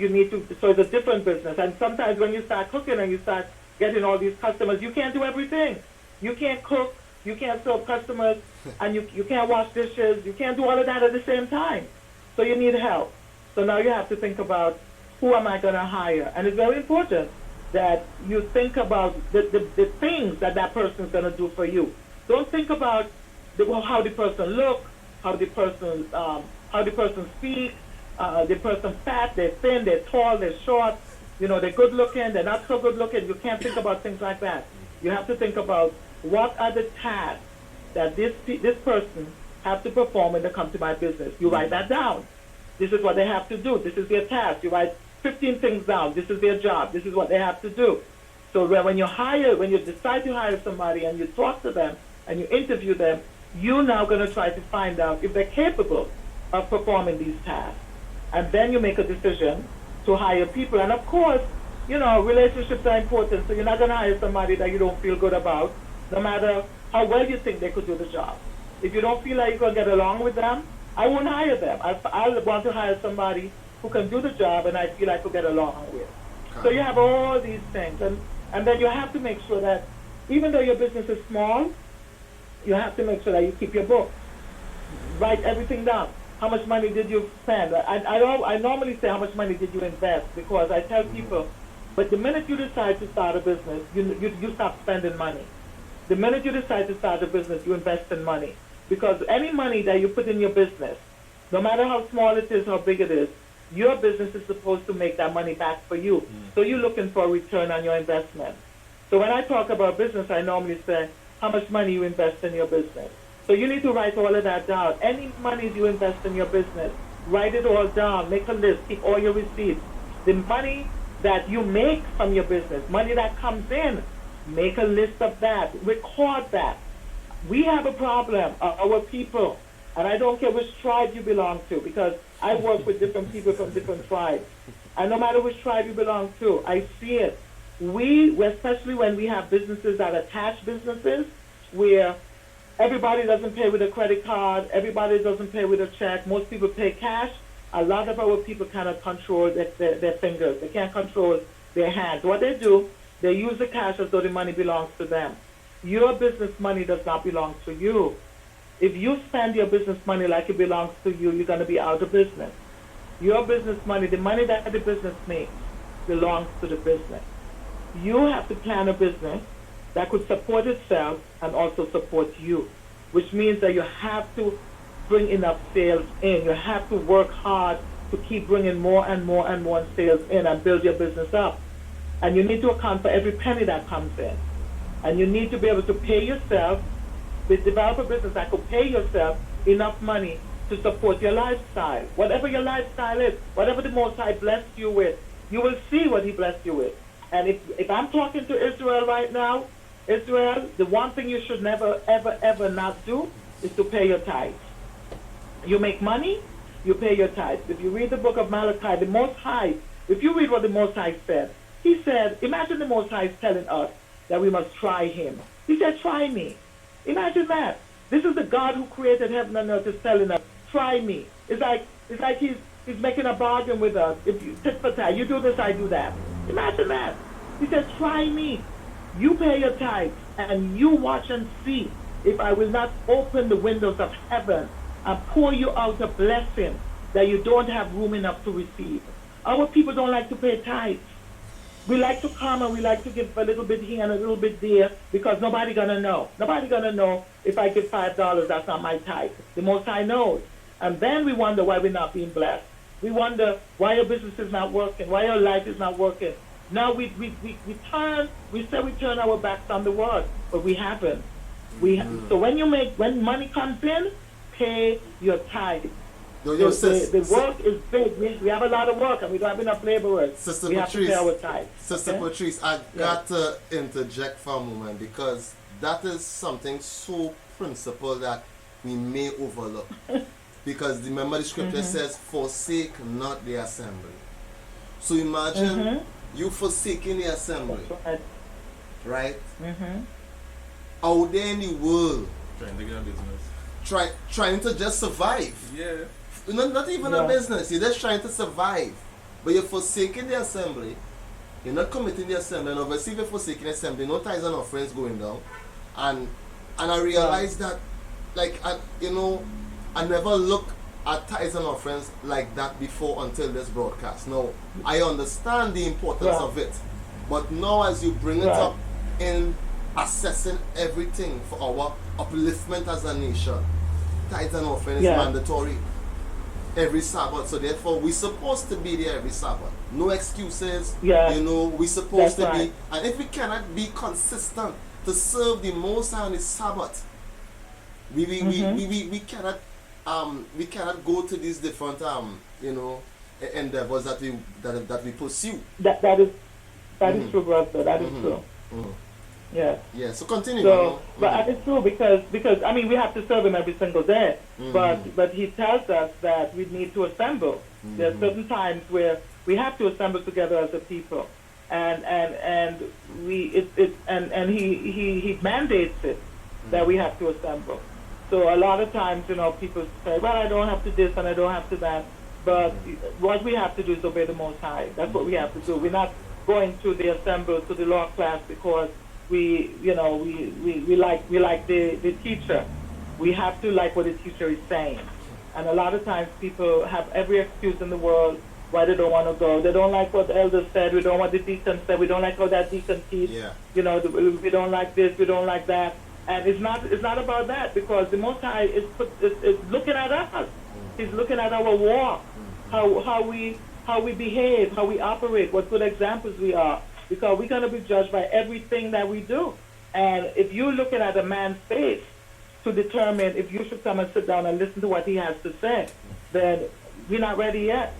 so it's a different business. And sometimes when you start cooking and you start getting all these customers, you can't do everything. You can't cook, you can't serve customers, and you can't wash dishes. You can't do all of that at the same time. So you need help. So now you have to think about, who am I going to hire? And it's very important that you think about the things that person's going to do for you. Don't think about how the person looks, how the person speaks, the person fat, they're thin, they're tall, they're short, they're good looking, they're not so good looking. You can't think about things like that. You have to think about, what are the tasks that this person have to perform when they come to my business. You write that down. This is what they have to do. This is their task. You write 15 things down. This is their job. This is what they have to do. So when you decide to hire somebody and you talk to them and you interview them, you're now going to try to find out if they're capable of performing these tasks. And then you make a decision to hire people. And of course, relationships are important. So you're not going to hire somebody that you don't feel good about, no matter how well you think they could do the job. If you don't feel like you're going to get along with them, I won't hire them. I want to hire somebody who can do the job and I feel I could get along with. So you have all these things. And then you have to make sure that, even though your business is small, you have to make sure that you keep your book. Write everything down. How much money did you spend? I normally say, how much money did you invest? Because I tell people, but the minute you decide to start a business, you stop spending money. The minute you decide to start a business, you invest in money. Because any money that you put in your business, no matter how small it is, how big it is, your business is supposed to make that money back for you. So you're looking for a return on your investment. So when I talk about business, I normally say, how much money you invest in your business. So you need to write all of that down. Any money you invest in your business, write it all down. Make a list. Keep all your receipts. The money that you make from your business, money that comes in, make a list of that. Record that. We have a problem, our people, and I don't care which tribe you belong to, because I work with different people from different tribes. And no matter which tribe you belong to, I see it. Especially when we have businesses that attach businesses, where everybody doesn't pay with a credit card, everybody doesn't pay with a check, most people pay cash. A lot of our people cannot control their fingers. They can't control their hands. What they do, they use the cash as though the money belongs to them. Your business money does not belong to you. If you spend your business money like it belongs to you, you're going to be out of business. Your business money, the money that the business makes, belongs to the business. You have to plan a business that could support itself and also support you, which means that you have to bring enough sales in. You have to work hard to keep bringing more and more and more sales in and build your business up. And you need to account for every penny that comes in. And you need to be able to pay yourself, develop a business that could pay yourself enough money to support your lifestyle. Whatever your lifestyle is, whatever the Most High blessed you with, you will see what He blessed you with. And if I'm talking to Israel right now, Israel, the one thing you should never, ever, ever not do is to pay your tithes. You make money, you pay your tithes. If you read the book of Malachi, the Most High, if you read what the Most High said, He said, imagine the Most High is telling us that we must try Him. He said, try me. Imagine that. This is the God who created heaven and earth is telling us, try me. It's like he's making a bargain with us. If you tit for tat, you do this, I do that. Imagine that. He said, try me. You pay your tithes, and you watch and see if I will not open the windows of heaven and pour you out a blessing that you don't have room enough to receive. Our people don't like to pay tithes. We like to come and we like to give a little bit here and a little bit there because nobody gonna know. Nobody gonna know if I give $5, that's not my tithe. The Most High knows. And then we wonder why we're not being blessed. We wonder why your business is not working, why your life is not working. Now we turn our backs on the world, but we haven't. So when money comes in, pay your tithe. The work is big. We have a lot of work and we don't have enough laborers. Sister we Patrice, have to pay our tithe. Sister Patrice, I got to interject for a moment because that is something so principle that we may overlook. Because remember the scripture says, forsake not the assembly. So imagine you forsaking the assembly. Right? Out there in the world. Trying to get a business. Trying to just survive. Yeah. Not even a business. You're just trying to survive. But you're forsaking the assembly. You're not committing the assembly. And obviously if you're forsaking the assembly, no tithes and offerings going down. And I realized that, I never looked at tithes and offerings like that before until this broadcast. Now, I understand the importance of it. But now as you bring it up in assessing everything for our upliftment as a nation, tithes and offering is mandatory every Sabbath. So therefore we're supposed to be there every Sabbath. No excuses. We're supposed to be. And if we cannot be consistent to serve the Most High on the Sabbath, we cannot go to these different endeavors that we pursue. That is true, brother. That is true. Yeah. Yeah. So continue. But it's true because I mean we have to serve Him every single day. But He tells us that we need to assemble. There are certain times where we have to assemble together as a people, and He mandates it that we have to assemble. So a lot of times people say, well, I don't have to this and I don't have to that. But what we have to do is obey the Most High. That's what we have to do. We're not going to the assembly to the law class because we like the teacher. We have to like what the teacher is saying. And a lot of times people have every excuse in the world why they don't want to go. They don't like what the elders said. We don't want the deacon said. We don't like how that deacon teach. We don't like this. We don't like that. And it's not about that because the Most High is looking at us. He's looking at our walk, how we behave, how we operate, what good examples we are. Because we're going to be judged by everything that we do. And if you're looking at a man's face to determine if you should come and sit down and listen to what he has to say, then we're not ready yet.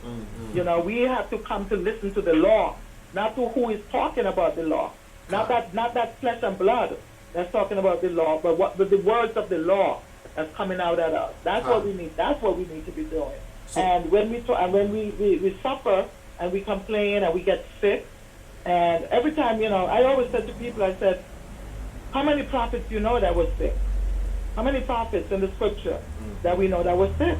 We have to come to listen to the law, not to who is talking about the law. Not that flesh and blood that's talking about the law, but the words of the law that's coming out at us. That's what we need. That's what we need to be doing. And when we suffer and we complain and we get sick, and every time, I always said to people, I said, how many prophets you know that was sick? How many prophets in the scripture that we know that was sick?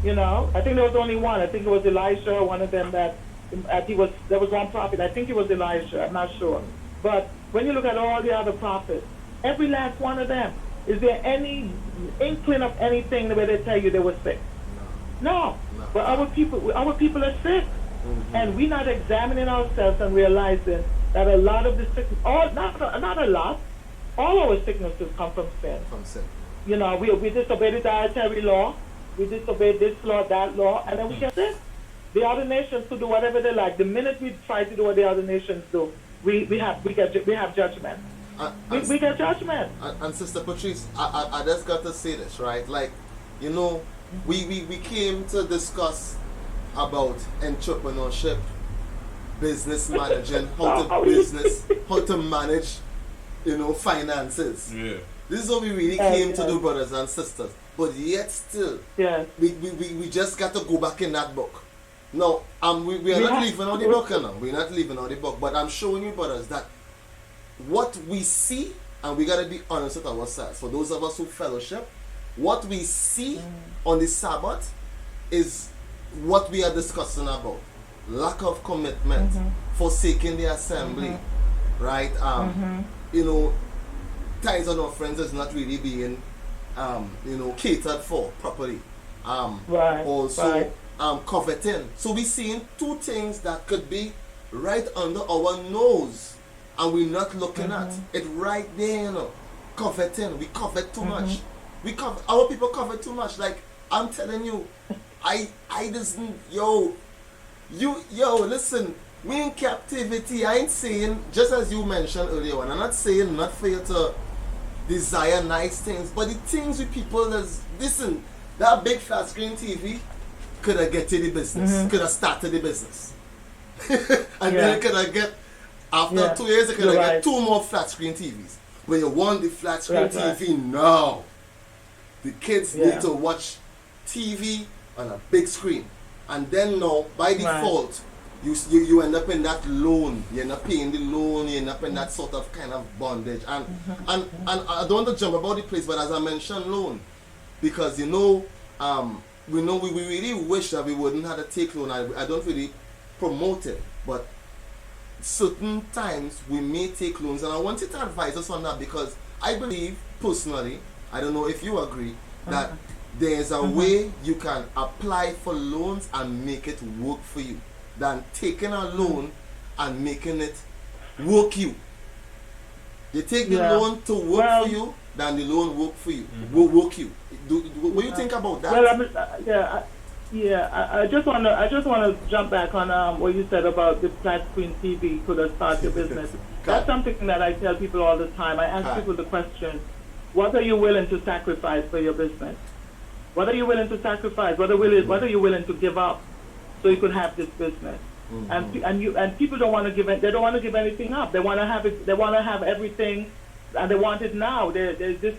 I think there was only one. I think it was Elijah, one of them there was one prophet. I think it was Elijah. I'm not sure. But when you look at all the other prophets, every last one of them, is there any inkling of anything where they tell you they were sick? No. But our people are sick. And we're not examining ourselves and realizing that a lot of the sickness, not a lot, all our sicknesses come from sin. We disobey the dietary law, we disobey this law, that law, and then we get sick. The other nations to do whatever they like. The minute we try to do what the other nations do, we have judgment. We get judgment. And Sister Patrice, I just got to say this, right? Like, you know, we came to discuss about entrepreneurship, business managing, how to manage, you know, finances. Yeah. This is what we really came to do, brothers and sisters. But yet still, we just got to go back in that book. No, we are not leaving out the book now. We're not leaving out the book. But I'm showing you, brothers, that what we see, and we got to be honest with ourselves. For those of us who fellowship, what we see on the Sabbath is what we are discussing about. Lack of commitment, forsaking the assembly, right? You know, tithes and offerings is not really being, you know, catered for properly. Also, coveting. So we're seeing two things that could be right under our nose, and we're not looking at it right there. You know, coveting. We covet too much. Our people covet too much. Like, I'm telling you, I just, listen, we in captivity. I ain't saying, just as you mentioned earlier on, I'm not saying not for you to desire nice things, but the things with people is, listen, that big flat screen TV could have get to the business, could have started the business. And then it could have get, after 2 years, it could have get 2 more flat screen TVs. When you want the flat screen TV now, the kids need to watch TV on a big screen. And then now, by default, you end up in that loan. You're not paying the loan. You end up in that sort of kind of bondage. And I don't want to jump about the place, but as I mentioned, loan, because we really wish that we wouldn't have to take loan. I don't really promote it, but certain times we may take loans, and I want you to advise us on that, because I believe personally, I don't know if you agree, that there's a way you can apply for loans and make it work for you than taking a loan and making it work you. You take the loan to work for you, than the loan work for you. Work you. What do you think about that? Well, I just want to jump back on what you said about the flat screen TV could have started your business. That's something that I tell people all the time. I ask people the question, what are you willing to sacrifice for your business? What are you willing to sacrifice? What are you willing to give up so you could have this business? And people don't want to give it. They don't want to give anything up. They want to have it. They want to have everything, and they want it now. There's this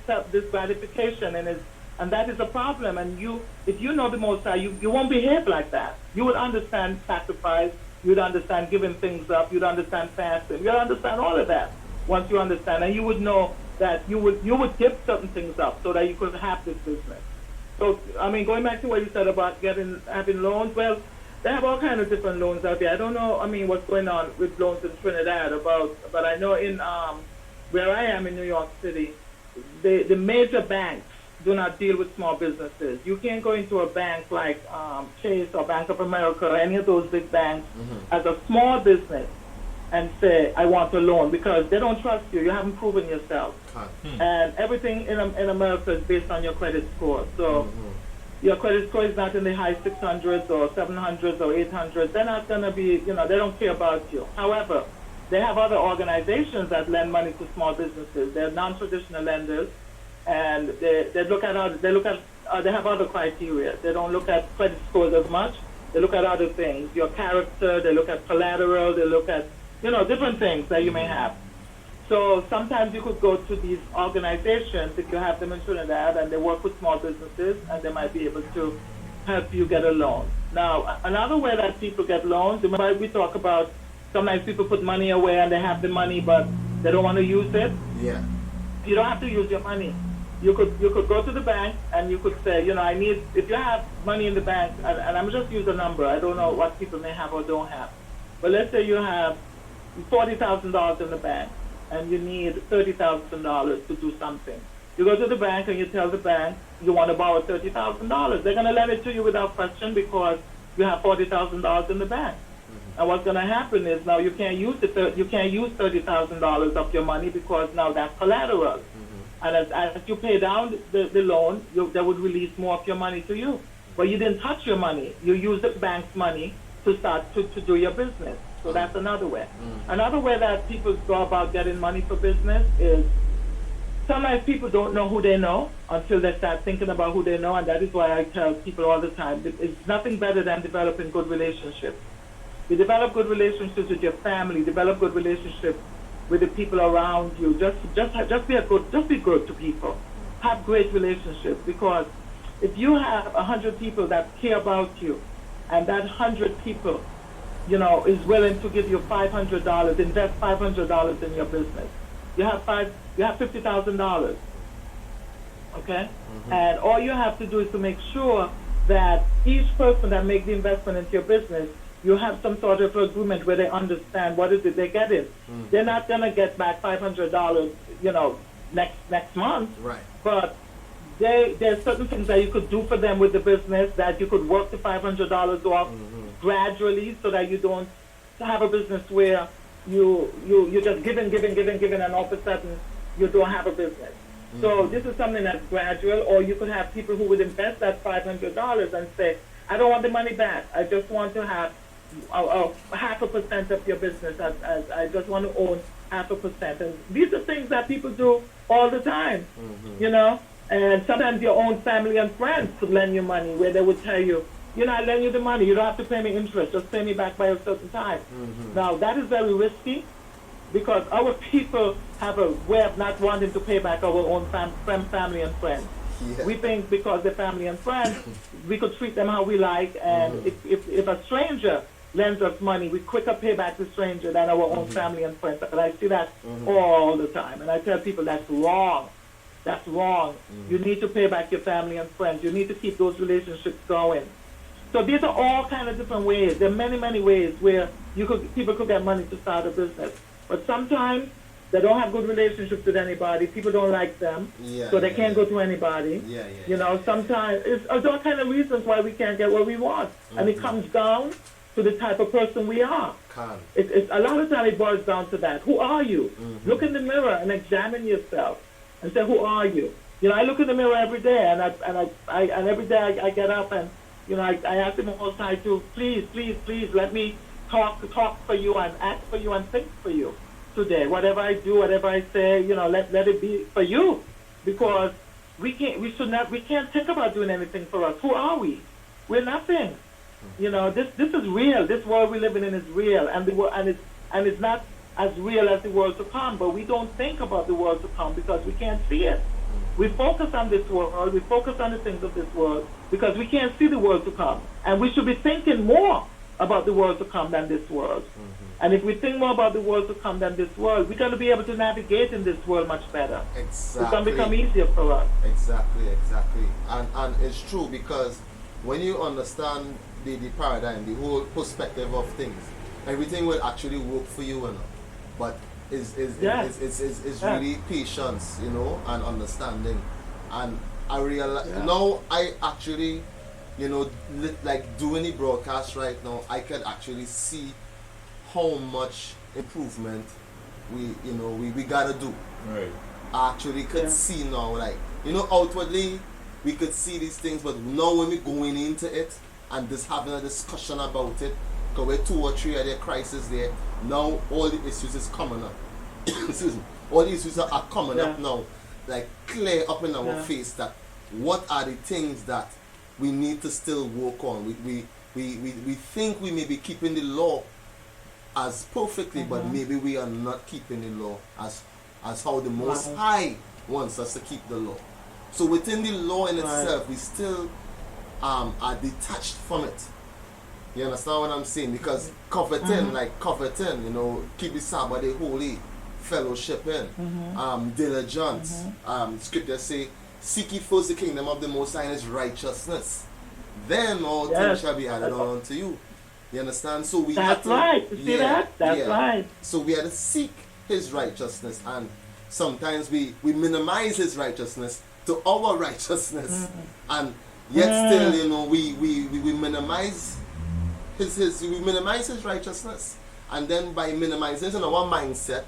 gratification, and that is a problem. And if you know the Most High, you won't behave like that. You would understand sacrifice. You would understand giving things up. You'd understand fasting. You'd understand all of that once you understand, and you would know that you would give certain things up so that you could have this business. So, I mean, going back to what you said about having loans, well, they have all kinds of different loans out there. I don't know, I mean, what's going on with loans in Trinidad but I know in where I am in New York City, the major banks do not deal with small businesses. You can't go into a bank like Chase or Bank of America or any of those big banks as a small business and say, I want a loan, because they don't trust you. You haven't proven yourself. And everything in America is based on your credit score. So your credit score is not in the high 600s or 700s or 800s. They're not going to be, they don't care about you. However, they have other organizations that lend money to small businesses. They're non-traditional lenders, and they have other criteria. They don't look at credit scores as much. They look at other things, your character. They look at collateral. They look at different things that you may have. So sometimes you could go to these organizations, if you have them in Trinidad, and they work with small businesses, and they might be able to help you get a loan. Now, another way that people get loans, remember we talk about sometimes people put money away and they have the money, but they don't want to use it. Yeah. You don't have to use your money. You could go to the bank and you could say, I need, if you have money in the bank, and I'm just use a number, I don't know what people may have or don't have, but let's say you have $40,000 in the bank, and you need $30,000 to do something. You go to the bank and you tell the bank you want to borrow $30,000. They're going to lend it to you without question because you have $40,000 in the bank. And what's going to happen is now you can't use $30,000 of your money because now that's collateral. And as you pay down the loan, they would release more of your money to you. But you didn't touch your money. You used the bank's money to start to do your business. So that's another way. Another way that people go about getting money for business is sometimes people don't know who they know until they start thinking about who they know, and that is why I tell people all the time, it's nothing better than developing good relationships. You develop good relationships with your family, develop good relationships with the people around you. Just be good to people. Have great relationships, because if you have 100 people that care about you, and that 100 people, you know, is willing to give you $500, invest $500 in your business, you have $50,000. Okay, and all you have to do is to make sure that each person that makes the investment into your business, you have some sort of agreement where they understand what is it they're getting. They're not gonna get back $500, you know, next month. Right. But there's certain things that you could do for them with the business, that you could work the $500 off gradually, so that you don't have a business where you just giving, and all of a sudden you don't have a business. So this is something that's gradual. Or you could have people who would invest that $500 and say, I don't want the money back. I just want to have 0.5% of your business. As I just want to own 0.5%. And these are things that people do all the time, you know. And sometimes your own family and friends could lend you money, where they would tell you, you know, I lend you the money, you don't have to pay me interest, just pay me back by a certain time. Now, that is very risky, because our people have a way of not wanting to pay back our own family and friends. Yeah. We think because they're family and friends, we could treat them how we like, and if a stranger lends us money, we quicker pay back the stranger than our own family and friends. And I see that all the time, and I tell people that's wrong. That's wrong. You need to pay back your family and friends. You need to keep those relationships going. So these are all kind of different ways. There are many, many ways where people could get money to start a business. But sometimes they don't have good relationships with anybody. People don't like them, so they can't go to anybody. You know, sometimes it's all kind of reasons why we can't get what we want. And it comes down to the type of person we are. It's a lot of time it boils down to that. Who are you? Look in the mirror and examine yourself and say, who are you? You know, I look in the mirror every day, and every day I get up and, you know, I ask the Most High to please let me talk for you and act for you and think for you today. Whatever I do, whatever I say, you know, let it be for you, because we can't think about doing anything for us. Who are we? We're nothing. You know, this is real. This world we're living in is real, and it's not as real as the world to come. But we don't think about the world to come because we can't see it. We focus on this world. We focus on the things of this world because we can't see the world to come. And we should be thinking more about the world to come than this world. And if we think more about the world to come than this world, we're going to be able to navigate in this world much better. Exactly. It's going to become easier for us. Exactly. And it's true, because when you understand the paradigm, the whole perspective of things, everything will actually work for you, you know. But it's really patience, you know, and understanding. And I realize now, I actually, you know, like doing the broadcast right now, I can actually see how much improvement we gotta do. Right. I actually could see now, like, you know, outwardly we could see these things, but now when we're going into it and just having a discussion about it, because we're 2 or 3 of the crises there, now all the issues is coming up. Excuse me. All the issues are coming up now, like clear up in our face, that what are the things that we need to still work on. We think we may be keeping the law as perfectly, but maybe we are not keeping the law as how the Most High wants us to keep the law. So within the law in itself, we still are detached from it. You understand what I'm saying? Because coveting, you know, keep the Sabbath day holy, fellowshipping, diligence. Scripture say, seek ye first the kingdom of the Most High and His righteousness. Then all things shall be added on unto you. You understand? So we have to, right. You see that? That's right. So we have to seek His righteousness, and sometimes we minimize His righteousness to our righteousness, and yet still, you know, we minimize His righteousness, and then by minimizing in our mindset,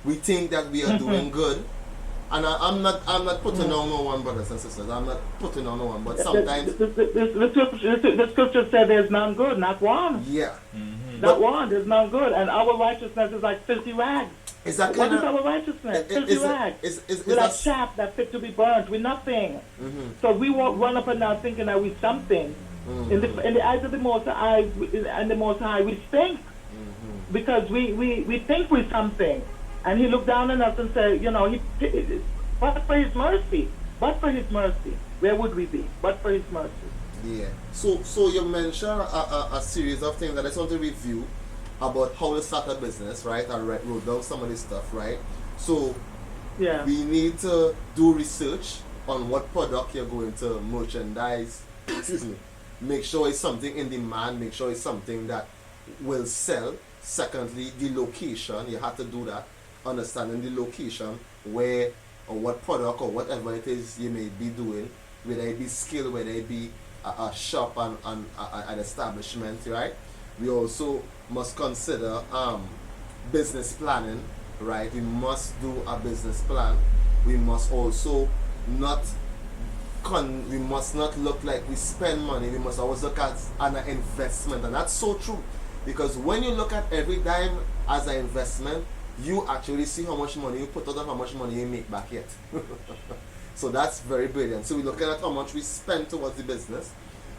we think that we are doing good, And I'm not putting on no one, brothers and sisters. I'm not putting on no one, but sometimes The scripture said there's none good, not one. yeah. Not one, there's none good. And our righteousness is like filthy rags. Is that What kind is our righteousness? Filthy rags. We're like chaff that fit to be burnt. We're nothing. So we won't run up and down thinking that we're something. In the eyes of the Most High, and the Most High, we stink. Because we think we're something. And he looked down on us and said, you know, but for his mercy. But for his mercy. Where would we be? But for his mercy. Yeah. So you mentioned a series of things that I just want to review about how to start a business, right? I wrote down some of this stuff, right? So Yeah. we need to do research on what product you're going to merchandise. Excuse me. Make sure it's something in demand. Make sure it's something that will sell. Secondly, the location. You have to do that. Understanding the location, where or what product or whatever it is you may be doing, whether it be skill, whether it be a shop and an establishment, right? We also must consider business planning, right? We must do a business plan. We must also we must not look like we spend money. We must always look at an investment, and that's so true, because when you look at every dime as an investment, you actually see how much money you put out and how much money you make back yet. So that's very brilliant. So we're looking at how much we spend towards the business.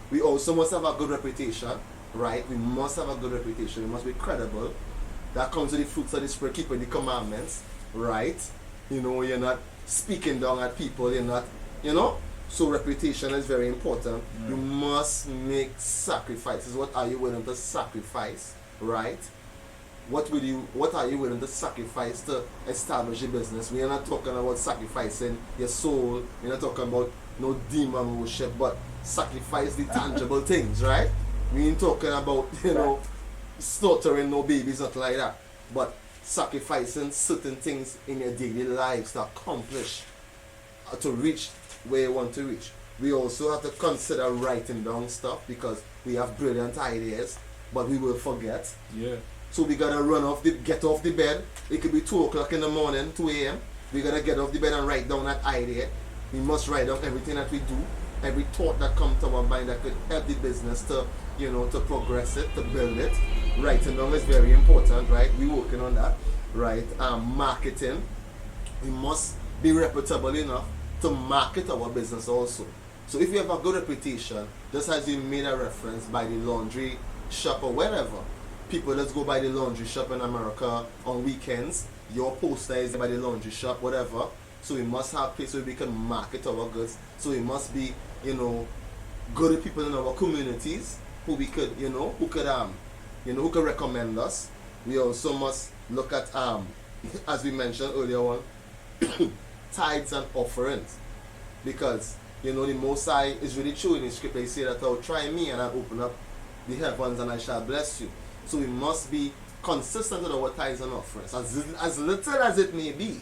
We also must have a good reputation, right? We must have a good reputation. We must be credible. That comes with the fruits of the Spirit, keeping the commandments, right? You know, you're not speaking down at people. You're not, you know. So reputation is very important. You must make sacrifices. What are you willing to sacrifice, right? What are you willing to sacrifice to establish a business? We are not talking about sacrificing your soul. We're not talking about no demon worship, but sacrifice the tangible things, right? We ain't talking about, you know, slaughtering no babies, nothing like that. But sacrificing certain things in your daily lives to accomplish, to reach where you want to reach. We also have to consider writing down stuff, because we have brilliant ideas, but we will forget. Yeah. So we gotta get off the bed. It could be 2 o'clock in the morning, 2 a.m. We gotta get off the bed and write down that idea. We must write down everything that we do, every thought that comes to our mind that could help the business to, you know, to progress it, to build it. Writing down is very important, right? We're working on that, right? Marketing. We must be reputable enough to market our business also. So if you have a good reputation, just as you made a reference by the laundry shop or wherever, people just go by the laundry shop in America on weekends. Your poster is by the laundry shop, whatever. So we must have places where we can market our goods. So we must be, you know, good people in our communities who we could, you know, who could recommend us. We also must look at, as we mentioned earlier on, tithes and offerings, because, you know, the Most High is really true in the scripture. He said that, "Oh, try me and I'll open up the heavens and I shall bless you." So we must be consistent with our tithes and offerings, as little as it may be,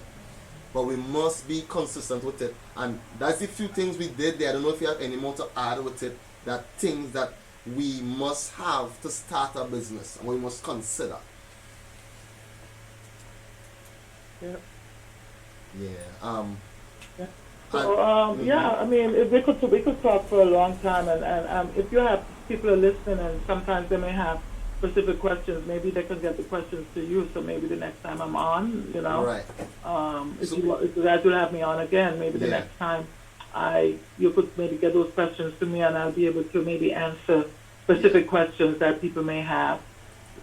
but we must be consistent with it. And that's the few things we did there. I don't know if you have any more to add with it, that things that we must have to start a business and we must consider. Yeah. Yeah. So, yeah, I mean, if we could talk for a long time, and if you have people are listening, and sometimes they may have specific questions, maybe they can get the questions to you. So maybe the next time I'm on, you know, right. If you guys will have me on again, maybe the next time you could maybe get those questions to me, and I'll be able to maybe answer specific questions that people may have.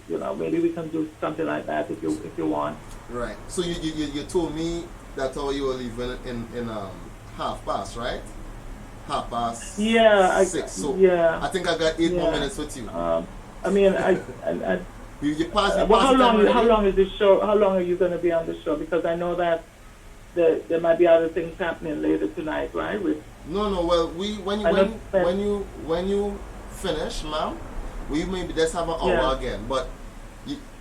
You know, maybe we can do something like that if you want. Right. So you told me that you were leaving in 1/2 past, right? 1/2 past. Yeah. 6. So yeah. I think I got 8 more minutes with you. I mean, you pass well, how long is this show? How long are you going to be on the show? Because I know that there might be other things happening later tonight, right? No. Well, when you finish, ma'am, we maybe just have an hour again. But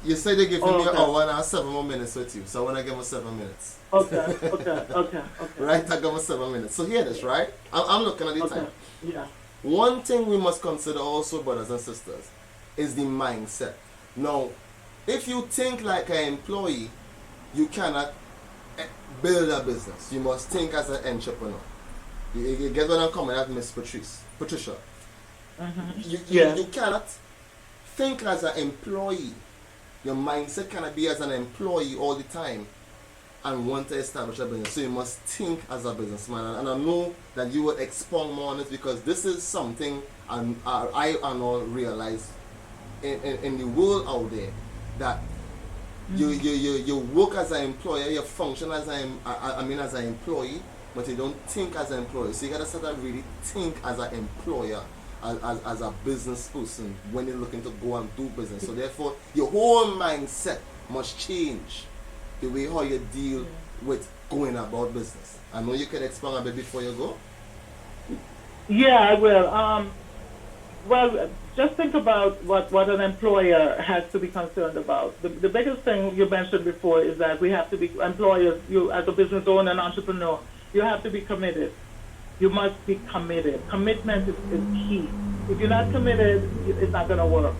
you said they give me an hour and I have 7 more minutes with you, so I want to give them 7 minutes. Okay. Right, I give them 7 minutes. So hear this, right? I'm looking at the time. Yeah. One thing we must consider also, brothers and sisters, is the mindset. Now, if you think like an employee, you cannot build a business. You must think as an entrepreneur. You get what I'm coming at, Miss Patricia. You cannot think as an employee. Your mindset cannot be as an employee all the time and want to establish a business. So you must think as a businessman. And I know that you will expound more on it, because this is something I and all realize in the world out there, that you work as an employer, you function as as an employee, but you don't think as an employer. So you gotta start to really think as an employer, as a business person when you're looking to go and do business. So therefore, your whole mindset must change the way how you deal with going about business. I know you can expand a bit before you go. Yeah, I will. Well, just think about what an employer has to be concerned about. The biggest thing you mentioned before is that we have to be employers. You, as a business owner and entrepreneur, you have to be committed. You must be committed. Commitment is key. If you're not committed, it's not going to work.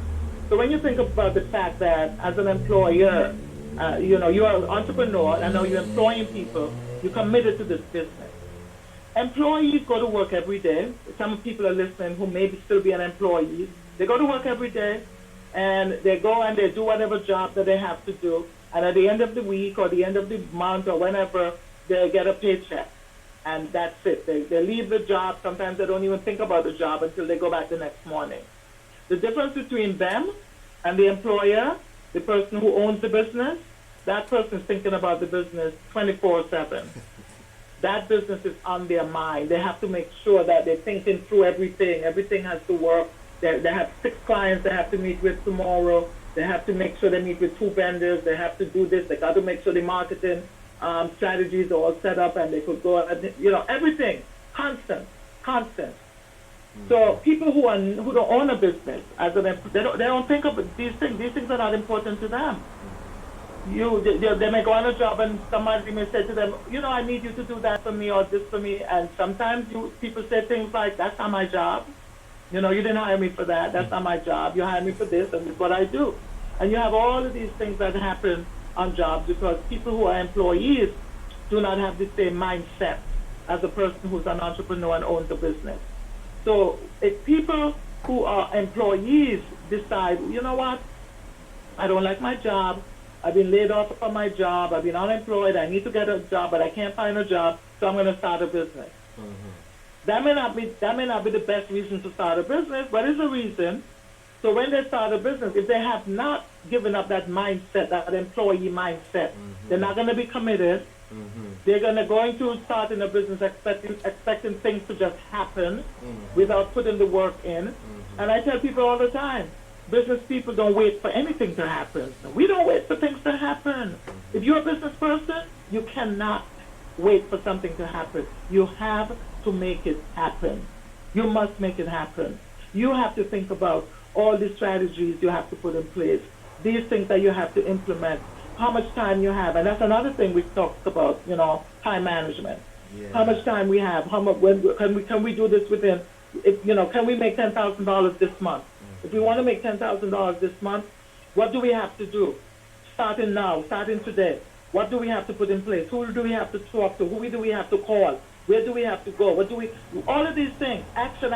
So when you think about the fact that as an employer, you are an entrepreneur, I know you're employing people, you're committed to this business. Employees go to work every day. Some people are listening who may still be an employee. They go to work every day, and they go and they do whatever job that they have to do. And at the end of the week or the end of the month or whenever, they get a paycheck. And that's it. They leave the job. Sometimes they don't even think about the job until they go back the next morning. The difference between them and the employer, the person who owns the business, that person is thinking about the business 24/7. That business is on their mind. They have to make sure that they're thinking through everything. Everything has to work. They have 6 clients they have to meet with tomorrow. They have to make sure they meet with 2 vendors. They have to do this. They got to make sure the marketing strategies are all set up, and they could go, everything, constant. So people who don't own a business, they don't think of these things. These things are not important to them. They may go on a job and somebody may say to them, I need you to do that for me or this for me. And sometimes people say things like, that's not my job. You didn't hire me for that. That's not my job. You hired me for this, and this is what I do. And you have all of these things that happen on jobs because people who are employees do not have the same mindset as a person who's an entrepreneur and owns a business. So if people who are employees decide, you know what, I don't like my job, I've been laid off from my job, I've been unemployed, I need to get a job, but I can't find a job, so I'm going to start a business. That may not be the best reason to start a business, but it's a reason. So when they start a business, if they have not given up that mindset, that employee mindset, they're not going to be committed. They're going to start in a business expecting things to just happen without putting the work in. And I tell people all the time, business people don't wait for anything to happen. We don't wait for things to happen. If you're a business person, you cannot wait for something to happen. You have to make it happen. You must make it happen. You have to think about all the strategies you have to put in place, these things that you have to implement, how much time you have. And that's another thing we talked about, time management. Yeah. How much time we have, can we do this within, can we make $10,000 this month? If we want to make $10,000 this month, what do we have to do? Starting now, starting today. What do we have to put in place? Who do we have to talk to? Who do we have to call? Where do we have to go? All of these things, action.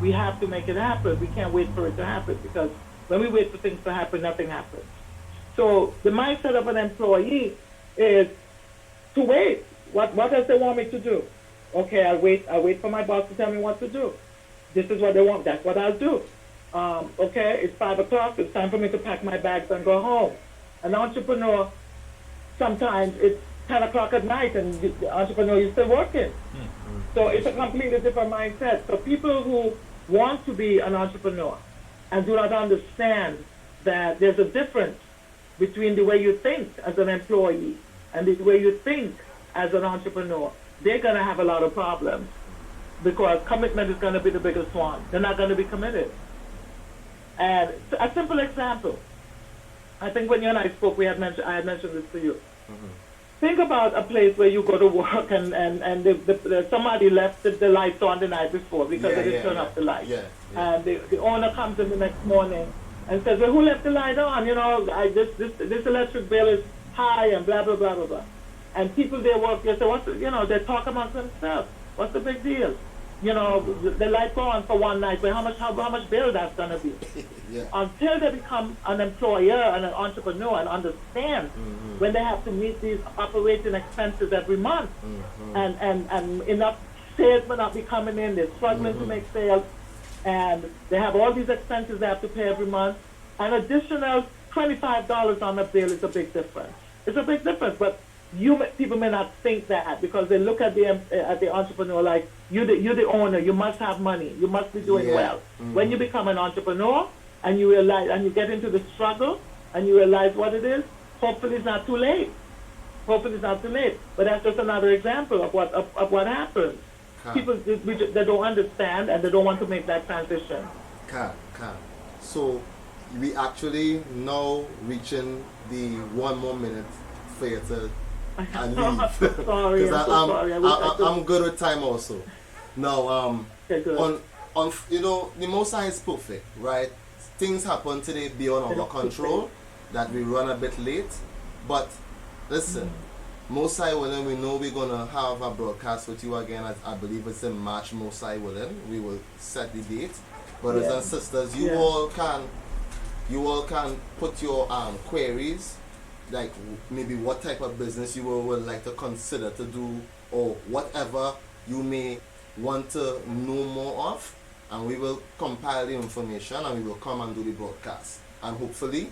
We have to make it happen. We can't wait for it to happen because when we wait for things to happen, nothing happens. So the mindset of an employee is to wait. What does they want me to do? Okay, I'll wait for my boss to tell me what to do. This is what they want. That's what I'll do. Okay, it's 5 o'clock. It's time for me to pack my bags and go home. An entrepreneur, sometimes it's 10 o'clock at night and the entrepreneur is still working. So it's a completely different mindset. So people who want to be an entrepreneur and do not understand that there's a difference between the way you think as an employee and the way you think as an entrepreneur, they're going to have a lot of problems because commitment is going to be the biggest one. They're not going to be committed. And a simple example, I think when you and I spoke, I had mentioned this to you. Think about a place where you go to work and somebody left the lights on the night before because they didn't turn off the lights. And the owner comes in the next morning and says, well, who left the light on? This electric bill is high and blah, blah, blah, blah, blah. And people they work, they say, they talk amongst themselves. What's the big deal? The light go on for one night, but how much bill that's gonna be? Yeah. Until they become an employer and an entrepreneur and understand when they have to meet these operating expenses every month, and enough sales will not be coming in, they're struggling to make sales, and they have all these expenses they have to pay every month. An additional $25 on the bill is a big difference. It's a big difference, but people may not think that because they look at the entrepreneur like you're the owner, you must have money, you must be doing well. When you become an entrepreneur and you realize and you get into the struggle and you realize what it is, hopefully it's not too late. Hopefully it's not too late. But that's just another example of what happens. People they don't understand and they don't want to make that transition. So we actually now reaching the 1 more minute for you to and leave. Sorry, I'm good with time also. Now, okay, good. on the Most High is perfect, right? Things happen today beyond our control that we run a bit late. But listen, Most High willing, we know we're gonna have a broadcast with you again. I believe it's in March. Most High willing, we will set the date. Brothers and sisters, you all can put your queries, like maybe what type of business you would like to consider to do, or whatever you may want to know more of, and we will compile the information and we will come and do the broadcast. And hopefully,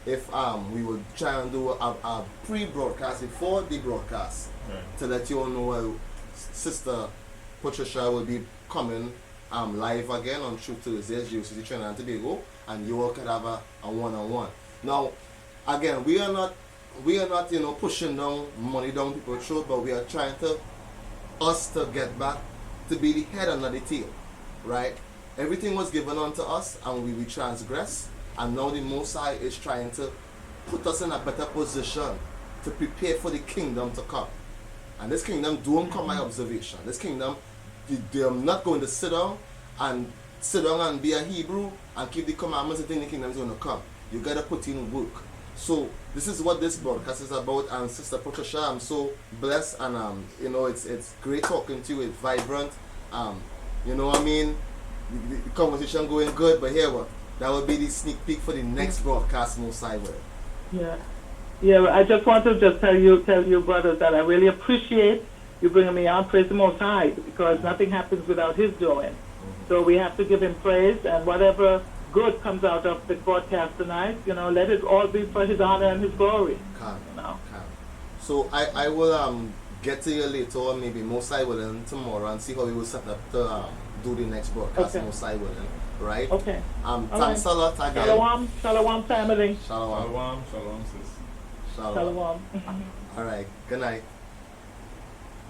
if we will try and do a pre-broadcast before the broadcast, to let you all know Sister Patricia will be coming live again on True Tuesdays, UCC Trinidad and Tobago, and you all could have a one-on-one. Now, again, we are not pushing down money down people's throat, but we are trying to get back to be the head and not the tail, right? Everything was given unto us and we transgress, and now the Most High is trying to put us in a better position to prepare for the kingdom to come. And this kingdom don't come by observation. This kingdom, they're not going to sit down and be a Hebrew and keep the commandments and think the kingdom is going to come. You got to put in work. So this is what this broadcast is about. And Sister Patricia, I'm so blessed, and it's great talking to you. It's vibrant. You know what I mean? The conversation going good, but here what? That will be the sneak peek for the next broadcast, Most High will. Yeah. I just want to tell you, brothers, that I really appreciate you bringing me on. Praise the Most High, because nothing happens without His doing. So we have to give Him praise, and whatever good comes out of the broadcast tonight, let it all be for His honor and His glory. So I will get to you later, or maybe Most High willing tomorrow, and see how we will set up to do the next broadcast. Most High willing, right? Okay. Thanks a lot again. Shalom family. Shalom, sis. Shalom. All right. Good night.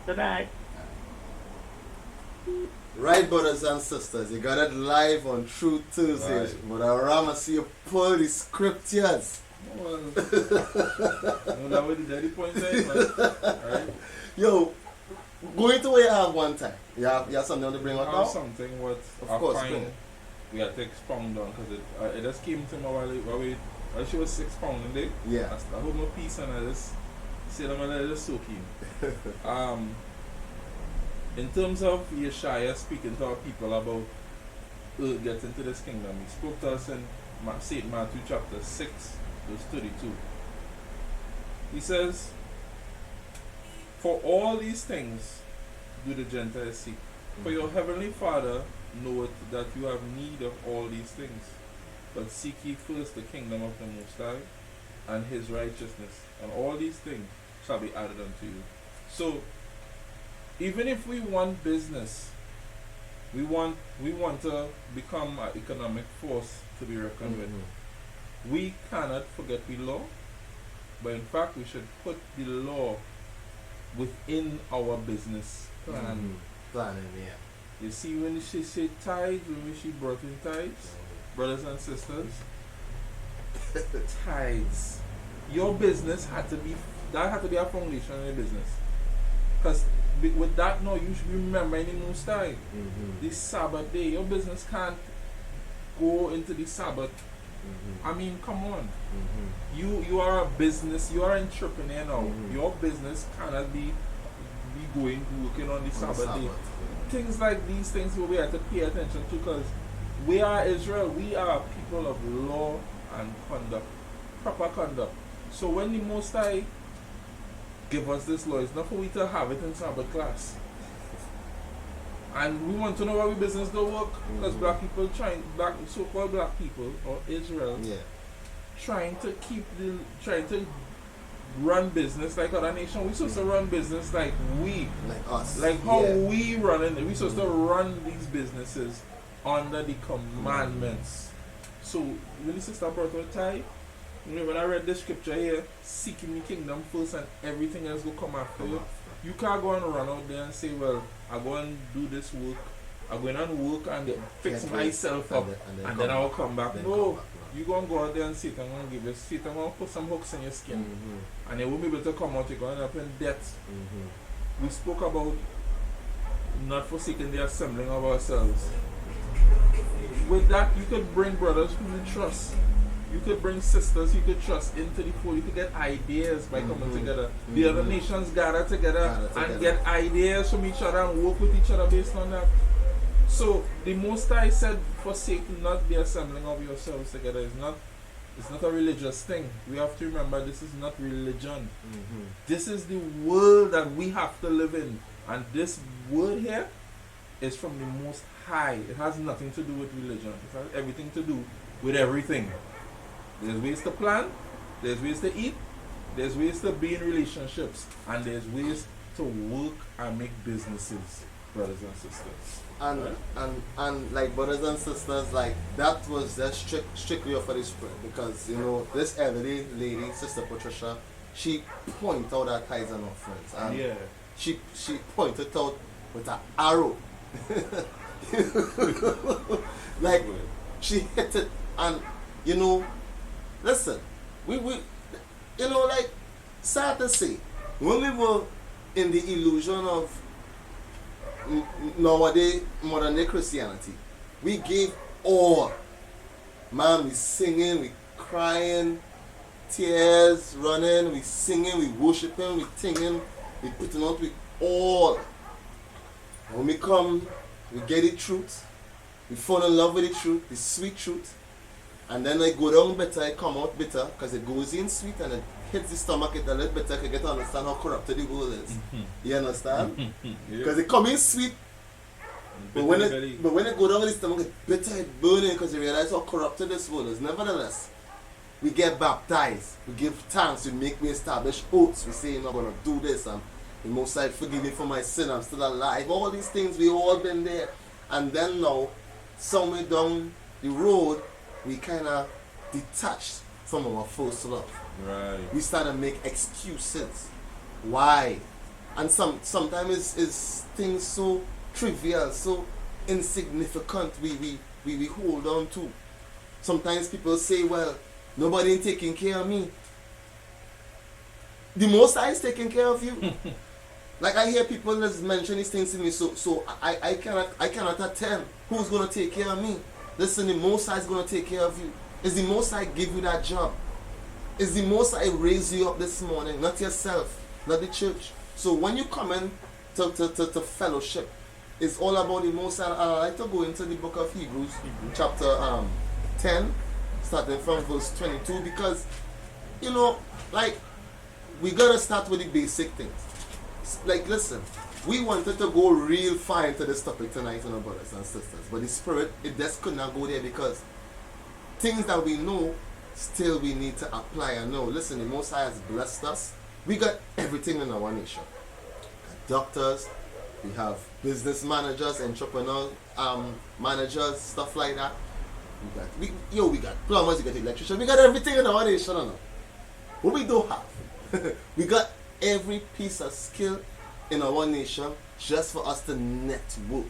Good night. Right, brothers and sisters, you got it live on True Tuesdays. Right. But I see you pull the scriptures. Well, that was the daddy point there, right? Yo, going to where you have one time. You have something to bring up now? Something what Of I course, find bring it. we had to expound on, because it just came to me while she was expounding it. Yeah. I hold my piece and I just said I'm gonna let it soak in. In terms of Yeshua speaking to our people about getting to this kingdom, he spoke to us in St. Matthew chapter 6, verse 32. He says, "For all these things do the Gentiles seek. For your heavenly Father knoweth that you have need of all these things. But seek ye first the kingdom of the Most High and His righteousness, and all these things shall be added unto you." So, even if we want business, we want to become an economic force to be reckoned with, we cannot forget the law, but in fact we should put the law within our business plan. Planning, yeah. You see, when she said tithes, when she brought in tithes, brothers and sisters, tithes. Your business had to be a foundation in your business. Because with that now, you should remember in the Most High, this Sabbath day, your business can't go into the Sabbath I mean, come on. You are a business, you are an entrepreneur now. Your business cannot be going working on the Sabbath day. Things like these things we have to pay attention to, because we are Israel, we are people of law and conduct, proper conduct. So when the Most High give us this law, it's not for we to have it in Sabbath class. And we want to know why we business don't work, because black people so-called black people or Israel, trying to run business like other nations. We supposed to run business like us, like how we run it. We supposed to run these businesses under the commandments. So when the sister brought out tithe, when I read the scripture here, seeking the kingdom first and everything else will come after you. You can't go and run out there and say, well, I go and do this work, I go in and work and fix myself up and then I'll come back. No, you're going to go out there and Satan going to give you, Satan going to put some hooks in your skin and they won't be able to come out, you're going to end up in debt. We spoke about not forsaking the assembling of ourselves. With that, you could bring brothers who you trust. You could bring sisters you could trust into the fold. You could get ideas by coming together. The other nations gather together and get ideas from each other and work with each other based on that. So the Most High said, forsake not the assembling of yourselves together. It's not a religious thing. We have to remember this is not religion. This is the world that we have to live in. And this word here is from the Most High. It has nothing to do with religion. It has everything to do with everything. There's ways to plan, there's ways to eat, there's ways to be in relationships, and there's ways to work and make businesses, brothers and sisters. And like brothers and sisters, like that was just strictly for the spread, because this elderly lady, Sister Patricia, she pointed out our tithes and offerings, and she pointed out with an arrow, like she hit it, and listen, we like sad to say, when we were in the illusion of nowadays modern day Christianity, we gave all. Man, we singing, we crying, tears running, we singing, we worshiping, we singing, we putting out with all. When we come, we get the truth, we fall in love with the truth, the sweet truth. And then I go down better, I come out bitter, because it goes in sweet and it hits the stomach it a little better, I get to understand how corrupted the world is. You understand? Because it come in sweet, but when it go down in the stomach, it's bitter, it's burning, because you realize how corrupted this world is. Nevertheless, we get baptized, we give thanks, we establish oaths, we say, I'm going to do this, and the Most High forgive me for my sin, I'm still alive. All these things, we all been there. And then now, somewhere down the road, we kind of detached from our first love. Right. We start to make excuses. Why? And sometimes it's things so trivial, so insignificant we hold on to. Sometimes people say, well, nobody ain't taking care of me. The Most High is taking care of you. Like I hear people just mention these things to me, so I cannot attend. Who's gonna take care of me? Listen, the Most High is going to take care of you. Is the Most High give you that job? Is the Most High raise you up this morning? Not yourself, not the church. So when you come in to fellowship, it's all about the Most High. I like to go into the book of Hebrews, chapter 10, starting from verse 22, because, like, we got to start with the basic things. Like, listen. We wanted to go real far into this topic tonight, brothers and sisters. But the Spirit, it just could not go there, because things that we know, still we need to apply and know. Listen, the Most High has blessed us. We got everything in our nation. We got doctors, we have business managers, entrepreneur managers, stuff like that. We got plumbers, we got electricians, we got everything in our nation. What we don't have, we got every piece of skill in our nation just for us to network.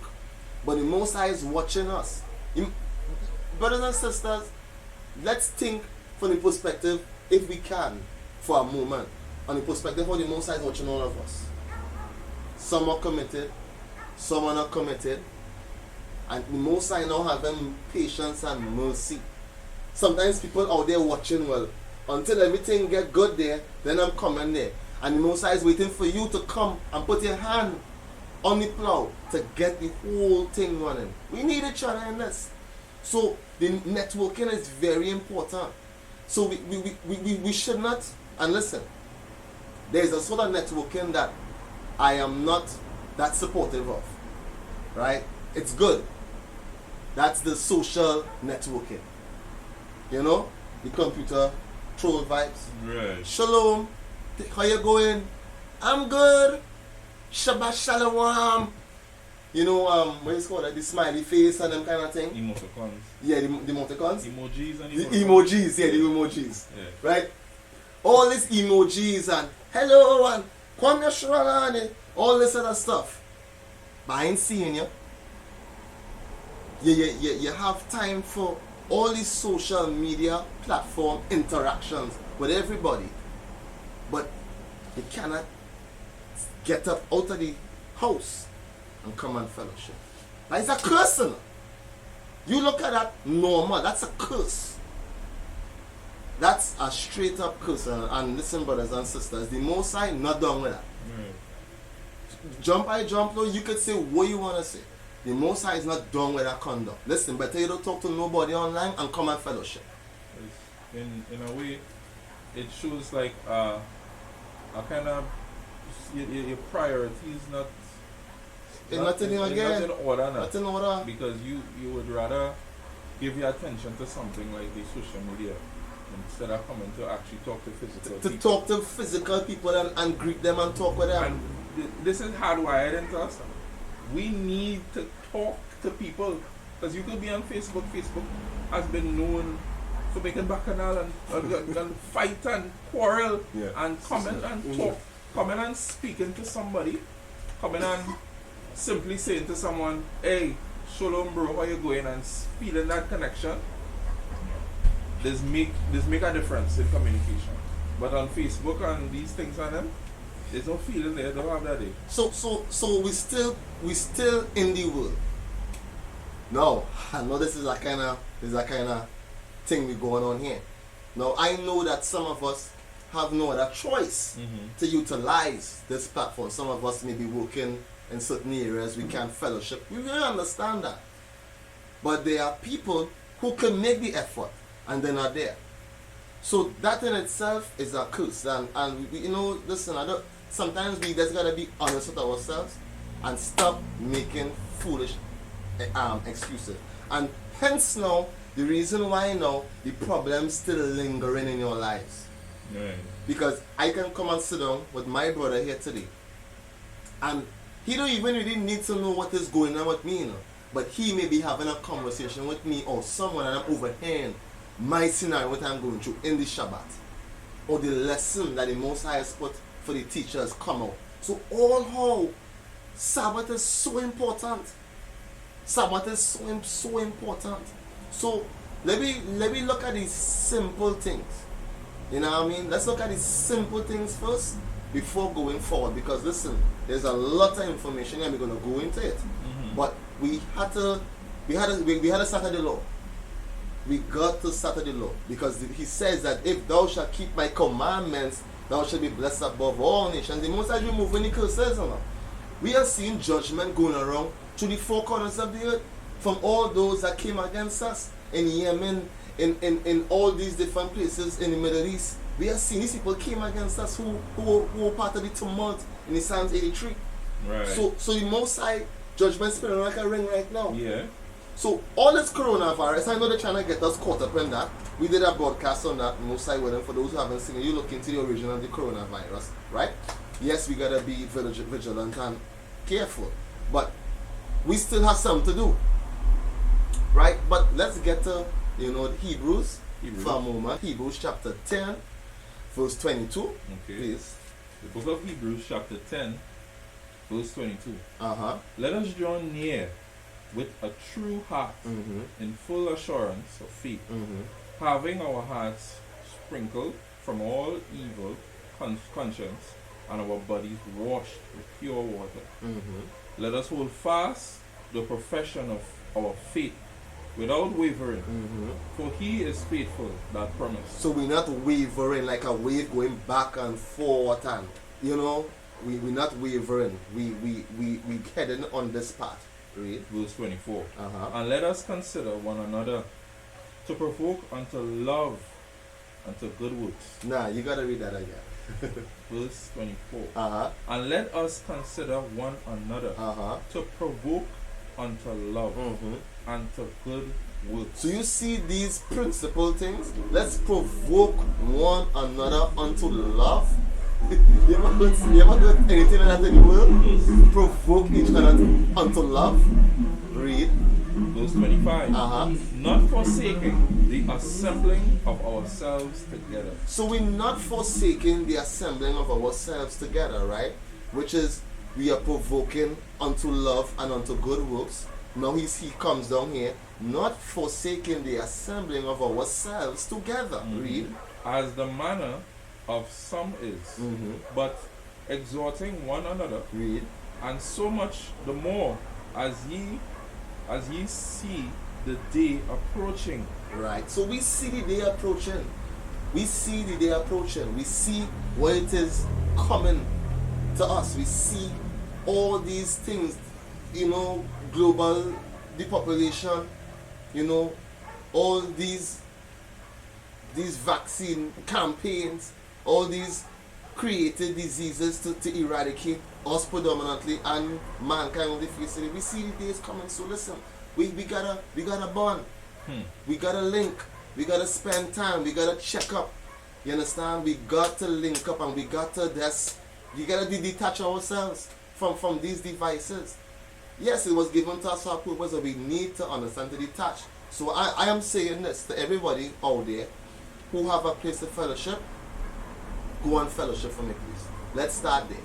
But the Most High is watching us. Brothers and sisters, let's think from the perspective, if we can, for a moment, on the perspective of the Most High is watching all of us. Some are committed, some are not committed, and the Most High now having patience and mercy sometimes people out there watching, well, until everything get good there, then I'm coming there. And the Most High is waiting for you to come and put your hand on the plow to get the whole thing running. We need each other in this. So the networking is very important. So we should not, and listen, there's a sort of networking that I am not that supportive of. Right? It's good. That's the social networking. You know? The computer troll vibes. Right. Shalom. How you going? I'm good. Shabbat shalom. You know, what is it called? The smiley face and them kind of thing. Emoticons. Yeah, the emoticons. Emojis and The emoticons. emojis, yeah, the emojis. Yeah. Right? All these emojis and hello and come your shralani, all this other stuff. But I ain't seeing you. You have time for all these social media platform interactions with everybody. But you cannot get up out of the house and come and fellowship. That is a curse. You know? You look at that normal, that's a curse. That's a straight up curse. And listen, brothers and sisters, the Most High not done with that. Jump I jump low, you could say what you want to say. The Most High is not done with that conduct. Listen, better you don't talk to nobody online and come and fellowship. In a way, it shows like a kind of your priorities not Nothing in order now. Not in order. Because you would rather give your attention to something like the social media instead of coming to actually talk to physical To people. talk to physical people and greet them and talk with them. And this is hardwired into us. We need to talk to people, because you could be on Facebook. Facebook has been known for making bacchanal and fight and quarrel and come in and talk, come in and speaking to somebody, come in and simply saying to someone, hey, shalom bro, how you going, and feeling that connection. This make a difference in communication. But on Facebook and these things on them, there's no feeling there, don't have that day. So we still in the world. No, I know this is a kind of thing we going on here. Now I know that some of us have no other choice to utilize this platform. Some of us may be working in certain areas we can't fellowship. We really understand that. But there are people who can make the effort and they're not there. So that in itself is a curse. And we, you know, listen, sometimes we just gotta be honest with ourselves and stop making foolish excuses. And hence now, the reason why now the problem's still lingering in your lives. Right. Because I can come and sit down with my brother here today, and he don't even really need to know what is going on with me, you know. But he may be having a conversation with me or someone, and I'm overhearing my scenario, what I'm going through in the Shabbat, or the lesson that the Most High has put for the teachers come out. So all how Sabbath is so important. Sabbath is so important. So let me look at these simple things. You know what I mean? Let's look at these simple things first before going forward. Because listen, there's a lot of information and we're gonna go into it. But we had to start at the law. We got to start at the law. Because he says that if thou shalt keep my commandments, thou shalt be blessed above all nations. The Most High is removing the curses. We are seeing judgment going around to the four corners of the earth from all those that came against us in Yemen, in all these different places in the Middle East. We are seeing these people came against us who were part of the tumult in the Psalms 83. Right. So the Most High judgment spinning like a ring right now. Yeah. So all this coronavirus, I know they're trying to get us caught up in that. We did a broadcast on that, Most High willing. For those who haven't seen it, you look into the origin of the coronavirus, right? Yes, we gotta be vigilant and careful, but we still have something to do, right? But let's get to Hebrews for a moment. Hebrews chapter 10, verse 22. Okay. Please. The book of Hebrews chapter 10, verse 22. Let us draw near with a true heart in full assurance of faith, having our hearts sprinkled from all evil conscience and our bodies washed with pure water. Let us hold fast the profession of our faith without wavering. Mm-hmm. For he is faithful that promise. So we're not wavering like a wave going back and forth, and we're not wavering. We heading on this path. Read. Verse 24. Uh-huh. And let us consider one another to provoke unto love and to good works. Nah, you gotta read that again. Verse 24. Uh-huh. And let us consider one another Uh-huh. to provoke unto love Mm-hmm. and to good works. So you see these principal things? Let's provoke one another unto love. you ever heard anything like that in the world? Provoke each other unto love. Read. Verse 25. Uh-huh. Not forsaking the assembling of ourselves together. So we're not forsaking the assembling of ourselves together, right? Which is, we are provoking unto love and unto good works. Now he comes down here, not forsaking the assembling of ourselves together. Read. As the manner of some is, Mm-hmm. but exhorting one another, Read. and so much the more as ye see the day approaching. Right. So we see the day approaching. We see the day approaching. We see what it is coming to us. We see all these things, global depopulation, all these vaccine campaigns, all these created diseases to eradicate us predominantly and mankind on the face of it. We see the days coming. So listen, we gotta bond. We gotta link. We gotta spend time. We gotta check up. You understand? We got to link up, and we got to detach ourselves from these devices. Yes, it was given to us for a purpose, but we need to understand to detach. So I am saying this to everybody out there who have a place of fellowship. Go on fellowship for me, please. Let's start there.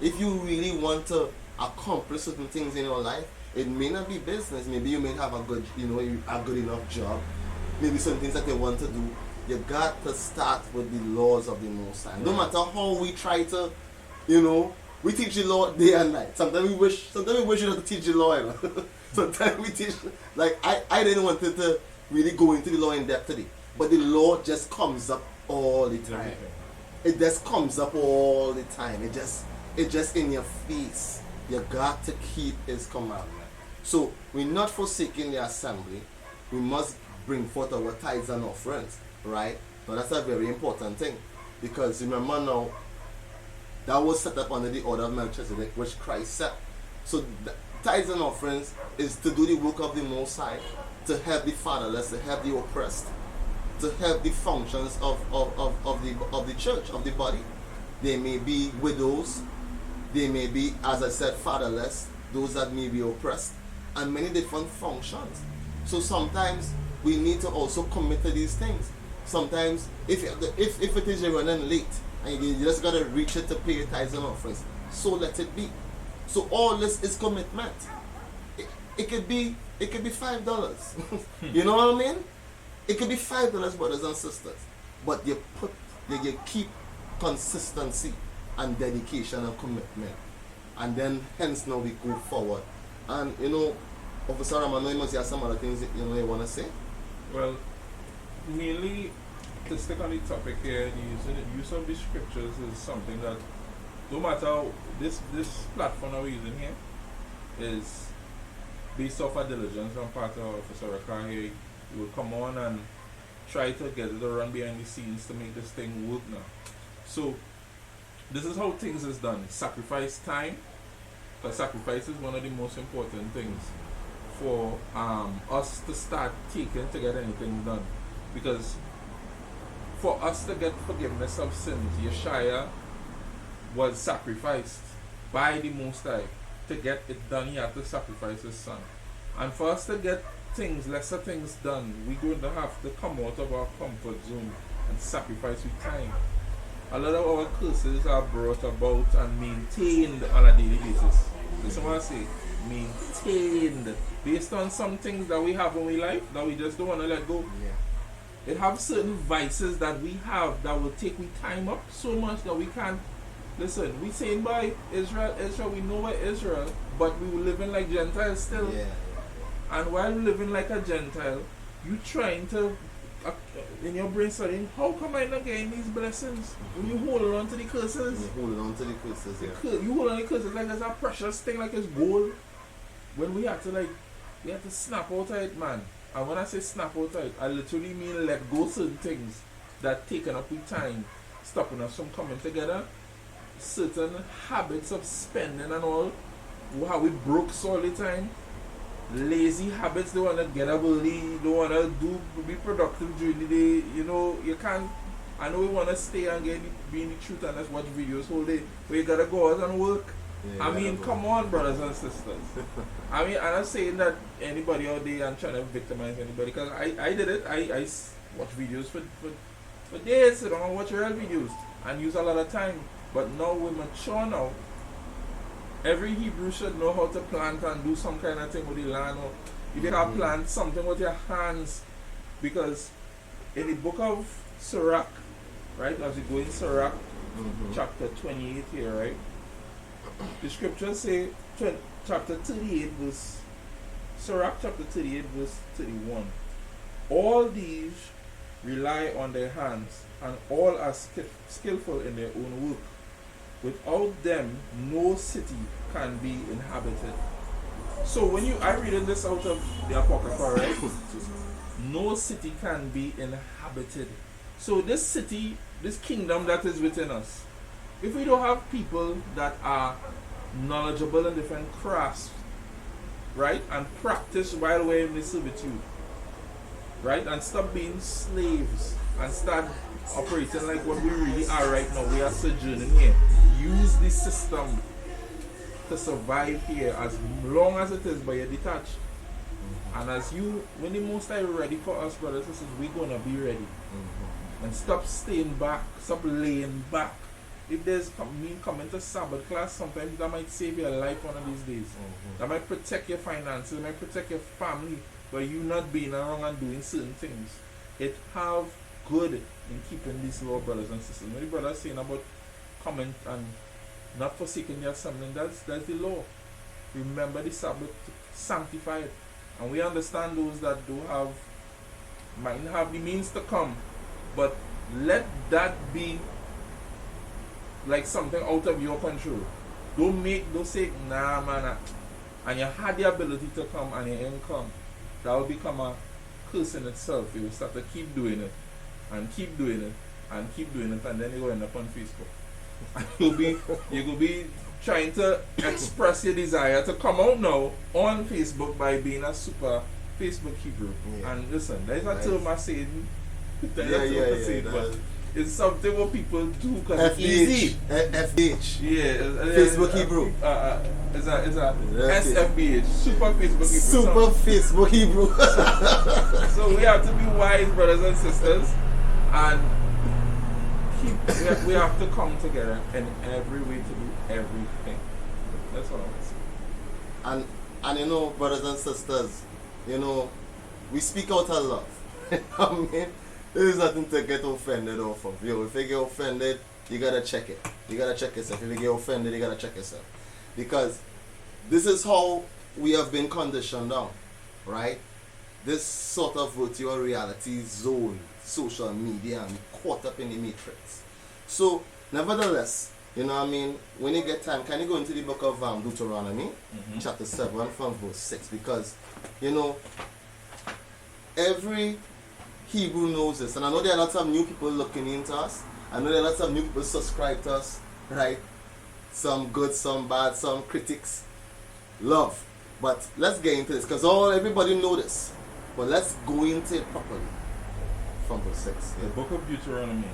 If you really want to accomplish certain things in your life, it may not be business. Maybe you may have a good enough job. Maybe some things that you want to do. You got to start with the laws of the Most High. No matter how we try to, we teach the law day and night. Sometimes we wish you not to teach the law. Sometimes we teach, like I didn't want to really go into the law in depth today, but the law just comes up all the time. It just comes up all the time. It just in your face. You got to keep His commandment. So we're not forsaking the assembly. We must bring forth our tithes and offerings, right? Now that's a very important thing, because remember now, that was set up under the order of Melchizedek, which Christ set. So the tithes and offerings is to do the work of the Most High, to help the fatherless, to help the oppressed, to help the functions of the church, of the body. They may be widows, they may be, as I said, fatherless, those that may be oppressed, and many different functions. So sometimes we need to also commit to these things. Sometimes, if it is you're running late, and you just gotta reach it to pay your tithes and offerings, so let it be. So all this is commitment. It could be $5. You know what I mean? It could be $5, brothers and sisters. But you keep consistency and dedication and commitment. And then hence now we go forward. And Officer Ramano, you must have some other things you want to say? Well, mainly to stick on the topic here, the use of the scriptures is something that no matter this platform that we're using here is based off of diligence on part of Officer Rakar here. He will come on and try to get it to run behind the scenes to make this thing work now. So this is how things is done. Sacrifice time, because sacrifice is one of the most important things for us to start taking to get anything done. Because for us to get forgiveness of sins, Yeshua was sacrificed by the Most High. To get it done, he had to sacrifice his son. And for us to get lesser things done, we're going to have to come out of our comfort zone and sacrifice with time. A lot of our curses are brought about and maintained on a daily basis. Listen what I say, maintained based on some things that we have in our life that we just don't want to let go. Yeah. It have certain vices that we have that will take we time up so much that we can't. Listen, we saying by Israel, we know we're Israel, but we were living like Gentiles still. Yeah. And while living like a Gentile, you trying to, in your brain studying, how come I not getting these blessings? When you hold on to the curses, You hold on to the curses, yeah. you hold on to the curses like it's a precious thing, like it's gold. When we have to snap out of it, man. And when I say snap out of it, I literally mean let go certain things that taken up with time, stopping us from coming together. Certain habits of spending and all, how we broke all the time. Lazy habits, they want to get up early, they want to be productive during the day. You know, you can't. I know we want to stay and be in the truth and just watch videos whole day, but you gotta go out and work. Yeah, I mean, come on, brothers and sisters. I mean, I'm not saying that anybody out there and trying to victimize anybody, because I did it. I watch videos for days, sit down and watch real videos and use a lot of time. But now we're mature now. Every Hebrew should know how to plant and do some kind of thing with the land. Or you can plant something with your hands. Because in the book of Sirach, right, as you go in Sirach, chapter 28 here, right, the scriptures say, chapter 38 verse, Sirach chapter 38 verse 31. All these rely on their hands, and all are skillful in their own work. Without them, no city can be inhabited. So when I read this out of the Apocrypha, right? No city can be inhabited. So this city, this kingdom that is within us, if we don't have people that are knowledgeable in different crafts, right, and practice while we're in the servitude, right, and stop being slaves and start operating like what we really are right now, we are sojourning here. Use the system to survive here as long as it is, but you're detached. And as when the Most High ready for us, brothers and sisters, we're gonna be ready. And stop staying back, stop laying back. If there's coming to Sabbath class, sometimes that might save your life one of these days. That might protect your finances, it might protect your family, but you not being around and doing certain things. It have good in keeping this law, brothers and sisters. Many brothers saying about comment and not forsaking the assembling, that's the law. Remember the Sabbath, sanctify it. And we understand those that might have the means to come, but let that be like something out of your control. Don't say, nah man, and you had the ability to come and you ain't come. That will become a curse in itself. You will start to keep doing it, and keep doing it, and keep doing it, and then you will end up on Facebook. You will be trying to express your desire to come out now on Facebook by being a super Facebook Hebrew. Yeah. And listen, there's a term I say, but it's something what people do because it's easy. FBH. Yeah, Facebook Hebrew. It's a SFBH, super Facebook Hebrew. Super Facebook Hebrew. So we have to be wise, brothers and sisters, and we have to come together in every way to do everything. That's all I want to say. And you know, brothers and sisters, you know, we speak out of love. I mean, there is nothing to get offended off of. Yo, if you get offended, you gotta check it. You gotta check yourself. If you get offended, you gotta check yourself. Because this is how we have been conditioned now, right? This sort of virtual reality zone, social media, and caught up in the matrix. So, nevertheless, you know what I mean, when you get time, can you go into the book of Deuteronomy, chapter 7 from verse 6? Because, you know, every Hebrew knows this. And I know there are lots of new people looking into us. I know there are lots of new people subscribe to us, right? Some good, some bad, some critics. Love. But let's get into this, because everybody know this. But let's go into it properly. From verse 6. The book of Deuteronomy,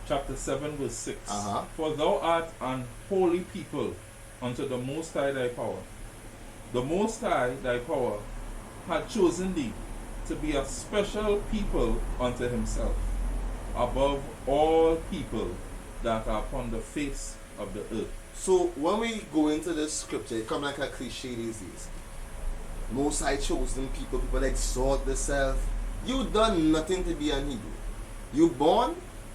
chapter 7, verse 6. For thou art an holy people unto the Most High thy power. The Most High thy power had chosen thee to be a special people unto himself, above all people that are upon the face of the earth. So when we go into this scripture, it comes like a cliche these days. Most High chosen people, people exalt themselves. You done nothing to be an Hebrew. You born,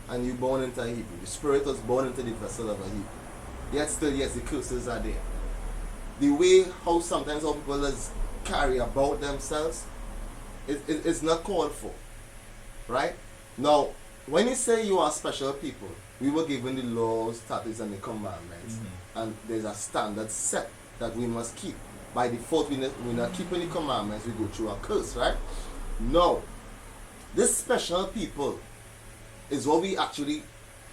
and you born into a Hebrew. The spirit was born into the vessel of a Hebrew. Yet still, yes, the curses are there. The way how sometimes how people is carry about themselves, it's not called for. Right? Now, when you say you are special people, we were given the laws, statutes, and the commandments, and there's a standard set that we must keep. By default, we're not keeping the commandments, we go through a curse, right? No. This special people is what we actually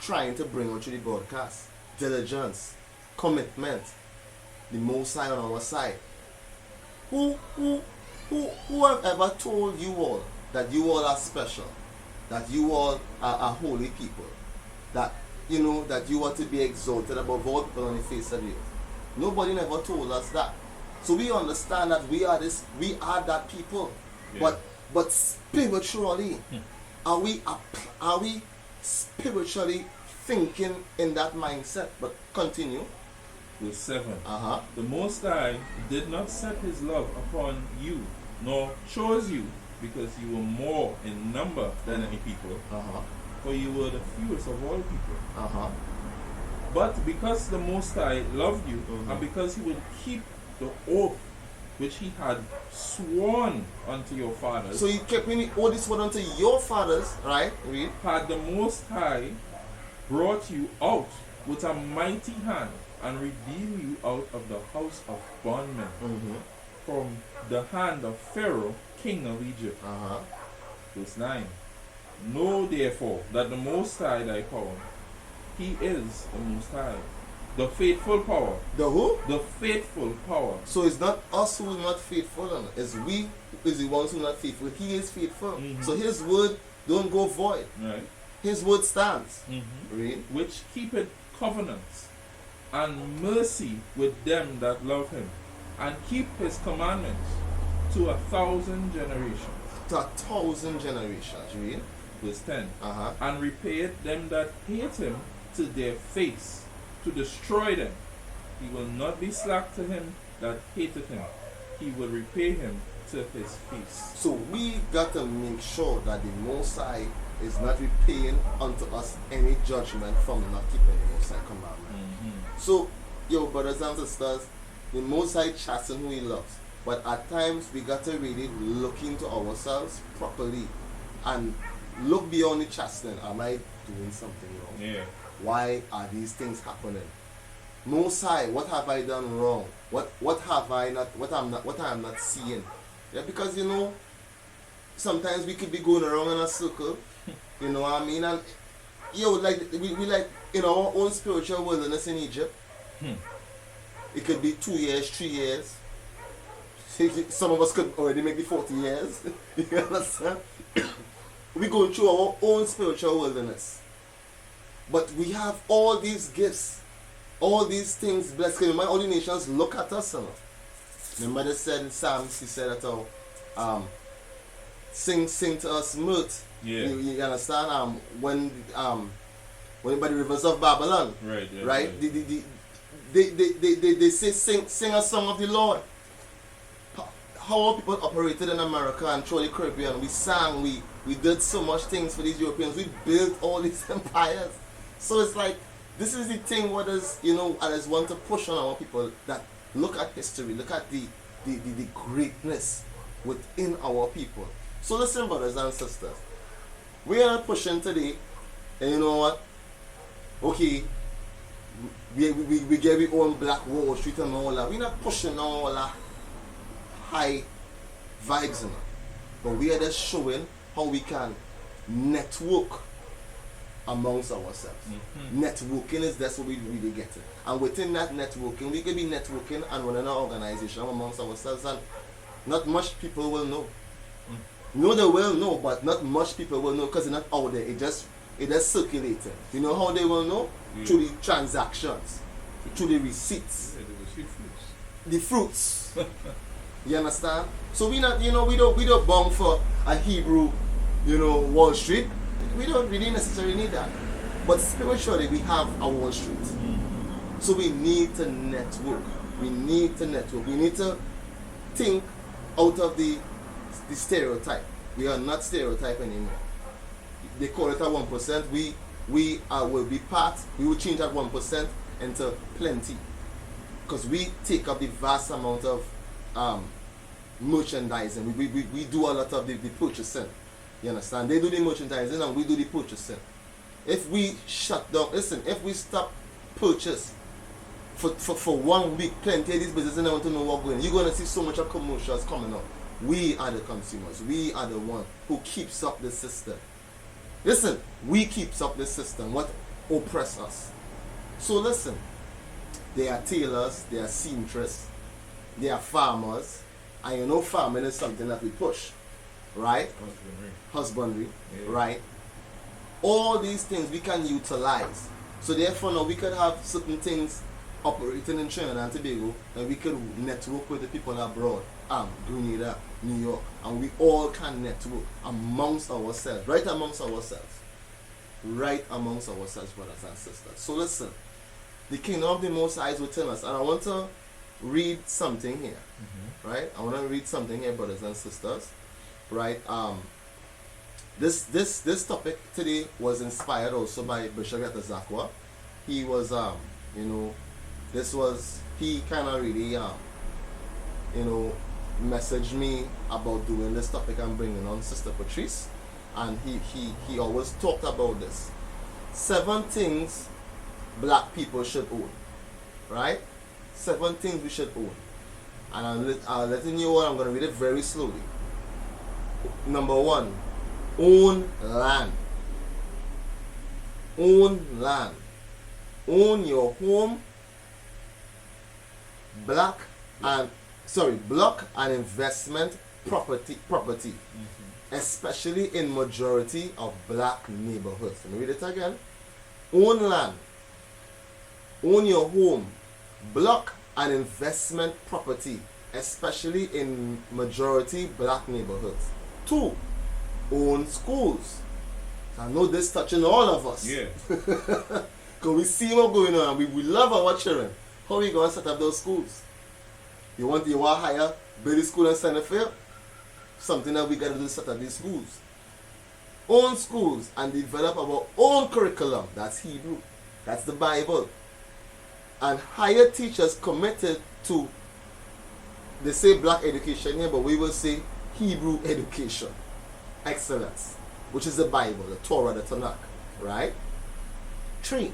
trying to bring onto the broadcast. Diligence, commitment, the Most High on our side. Who have ever told you all that you all are special? That you all are holy people? That that you are to be exalted above all people on the face of the earth? Nobody never told us that. So we understand that we are that people. Yeah. But spiritually, are we spiritually thinking in that mindset? But continue. Verse 7. The Most High did not set his love upon you, nor chose you, because you were more in number than any people, for you were the fewest of all people. But because the Most High loved you, and because he would keep the oath which he had sworn unto your fathers. So he kept the oath he swore unto your fathers, right? Read. Had the Most High brought you out with a mighty hand, and redeemed you out of the house of bondmen, from the hand of Pharaoh, king of Egypt. Verse 9. Know therefore that the Most High thy power, he is the Most High, the faithful power. The who? The faithful power. So it's not us who is not faithful, it's we is the ones who are not faithful. He is faithful. So his word don't go void. Right. His word stands. Read. Which keepeth covenants and mercy with them that love him, and keep his commandments to 1,000 generations. To 1,000 generations. Read. Verse 10. And repayeth them that hate him to their face, to destroy them. He will not be slack to him that hateth him. He will repay him to his face. So we got to make sure that the Most High is not repaying unto us any judgment from not keeping the Most High commandment. So, yo, brothers and sisters, the Most High chastens who he loves. But at times we got to really look into ourselves properly and look beyond the chastening. Am I doing something wrong? Yeah. Why are these things happening? Most High, what have I done wrong? What have I not? What I am not seeing? Yeah, because sometimes we could be going around in a circle. You know what I mean? And like we like in our own spiritual wilderness in Egypt. It could be 2 years, 3 years. Some of us could already make the 40 years. You understand? We go through our own spiritual wilderness. But we have all these gifts, all these things blessed. Remember, all the nations look at us. Remember they said in Psalms, he said that sing to us mirth. Yeah. You understand? When by the rivers of Babylon. Right? They say sing a song of the Lord. How our people operated in America and through the Caribbean. We sang, we did so much things for these Europeans. We built all these empires. So it's like, this is the thing what is, I just want to push on our people, that look at history, look at the greatness within our people. So listen, brothers and sisters, we are pushing today, and you know what? Okay, we get our own Black Wall Street and all that. We're not pushing all that high vibes, but we are just showing how we can network amongst ourselves. Networking is that's what we really get it. And within that networking, we can be networking and running an organization amongst ourselves, and not much people will know. No, they will know, but not much people will know because it's not out there. It just circulating. You know how they will know? Through the transactions, through the receipts, the fruits. You understand? So we not, we don't bong for a Hebrew, Wall Street. We don't really necessarily need that. But spiritually, we have a Wall Street. So we need to network. We need to think out of the stereotype. We are not stereotype anymore. They call it a 1%. We will be part. We will change that 1% into plenty, because we take up the vast amount of merchandising. We do a lot of the purchasing. You understand? They do the merchandising and we do the purchasing. If we shut down, listen, if we stop purchase for 1 week, plenty of these businesses and I want to know what's going, you're going to see so much of commercials coming up. We are the consumers. We are the one who keeps up the system. Listen, we keeps up the system. What oppress us? So listen, they are tailors, they are seamstresses, they are farmers, and you know farming is something that we push, right? Husbandry, Yeah. right? All these things we can utilize. So therefore now we could have certain things operating in Trinidad and Tobago, and we could network with the people abroad, Grenada, New York, and we all can network amongst ourselves, right amongst ourselves, brothers and sisters. So listen, the kingdom of the Most High is within us, and I want to read something here, right? I want to read something here, brothers and sisters, right? This topic today was inspired also by Bishop Zakwa. He was, he kind of really, messaged me about doing this topic and bringing on Sister Patrice, and he always talked about this. 7 things black people should own, right? 7 things we should own. And I'm letting you know, I'm going to read it very slowly. Number 1, own land. Own land. Own your home. Block and investment property, especially in majority of black neighborhoods. Let me read it again. Own land. Own your home. Block and investment property, especially in majority black neighborhoods. 2, own schools. I know this touching all of us. Yeah. Because we see what's going on. We love our children. How are we going to set up those schools? You want to hire, build a school and send a fair? Something that we got to do is set up these schools. Own schools and develop our own curriculum. That's Hebrew. That's the Bible. And hire teachers committed to, they say black education here, but we will say Hebrew education. Excellence. Which is the Bible, the Torah, the Tanakh. Right? 3,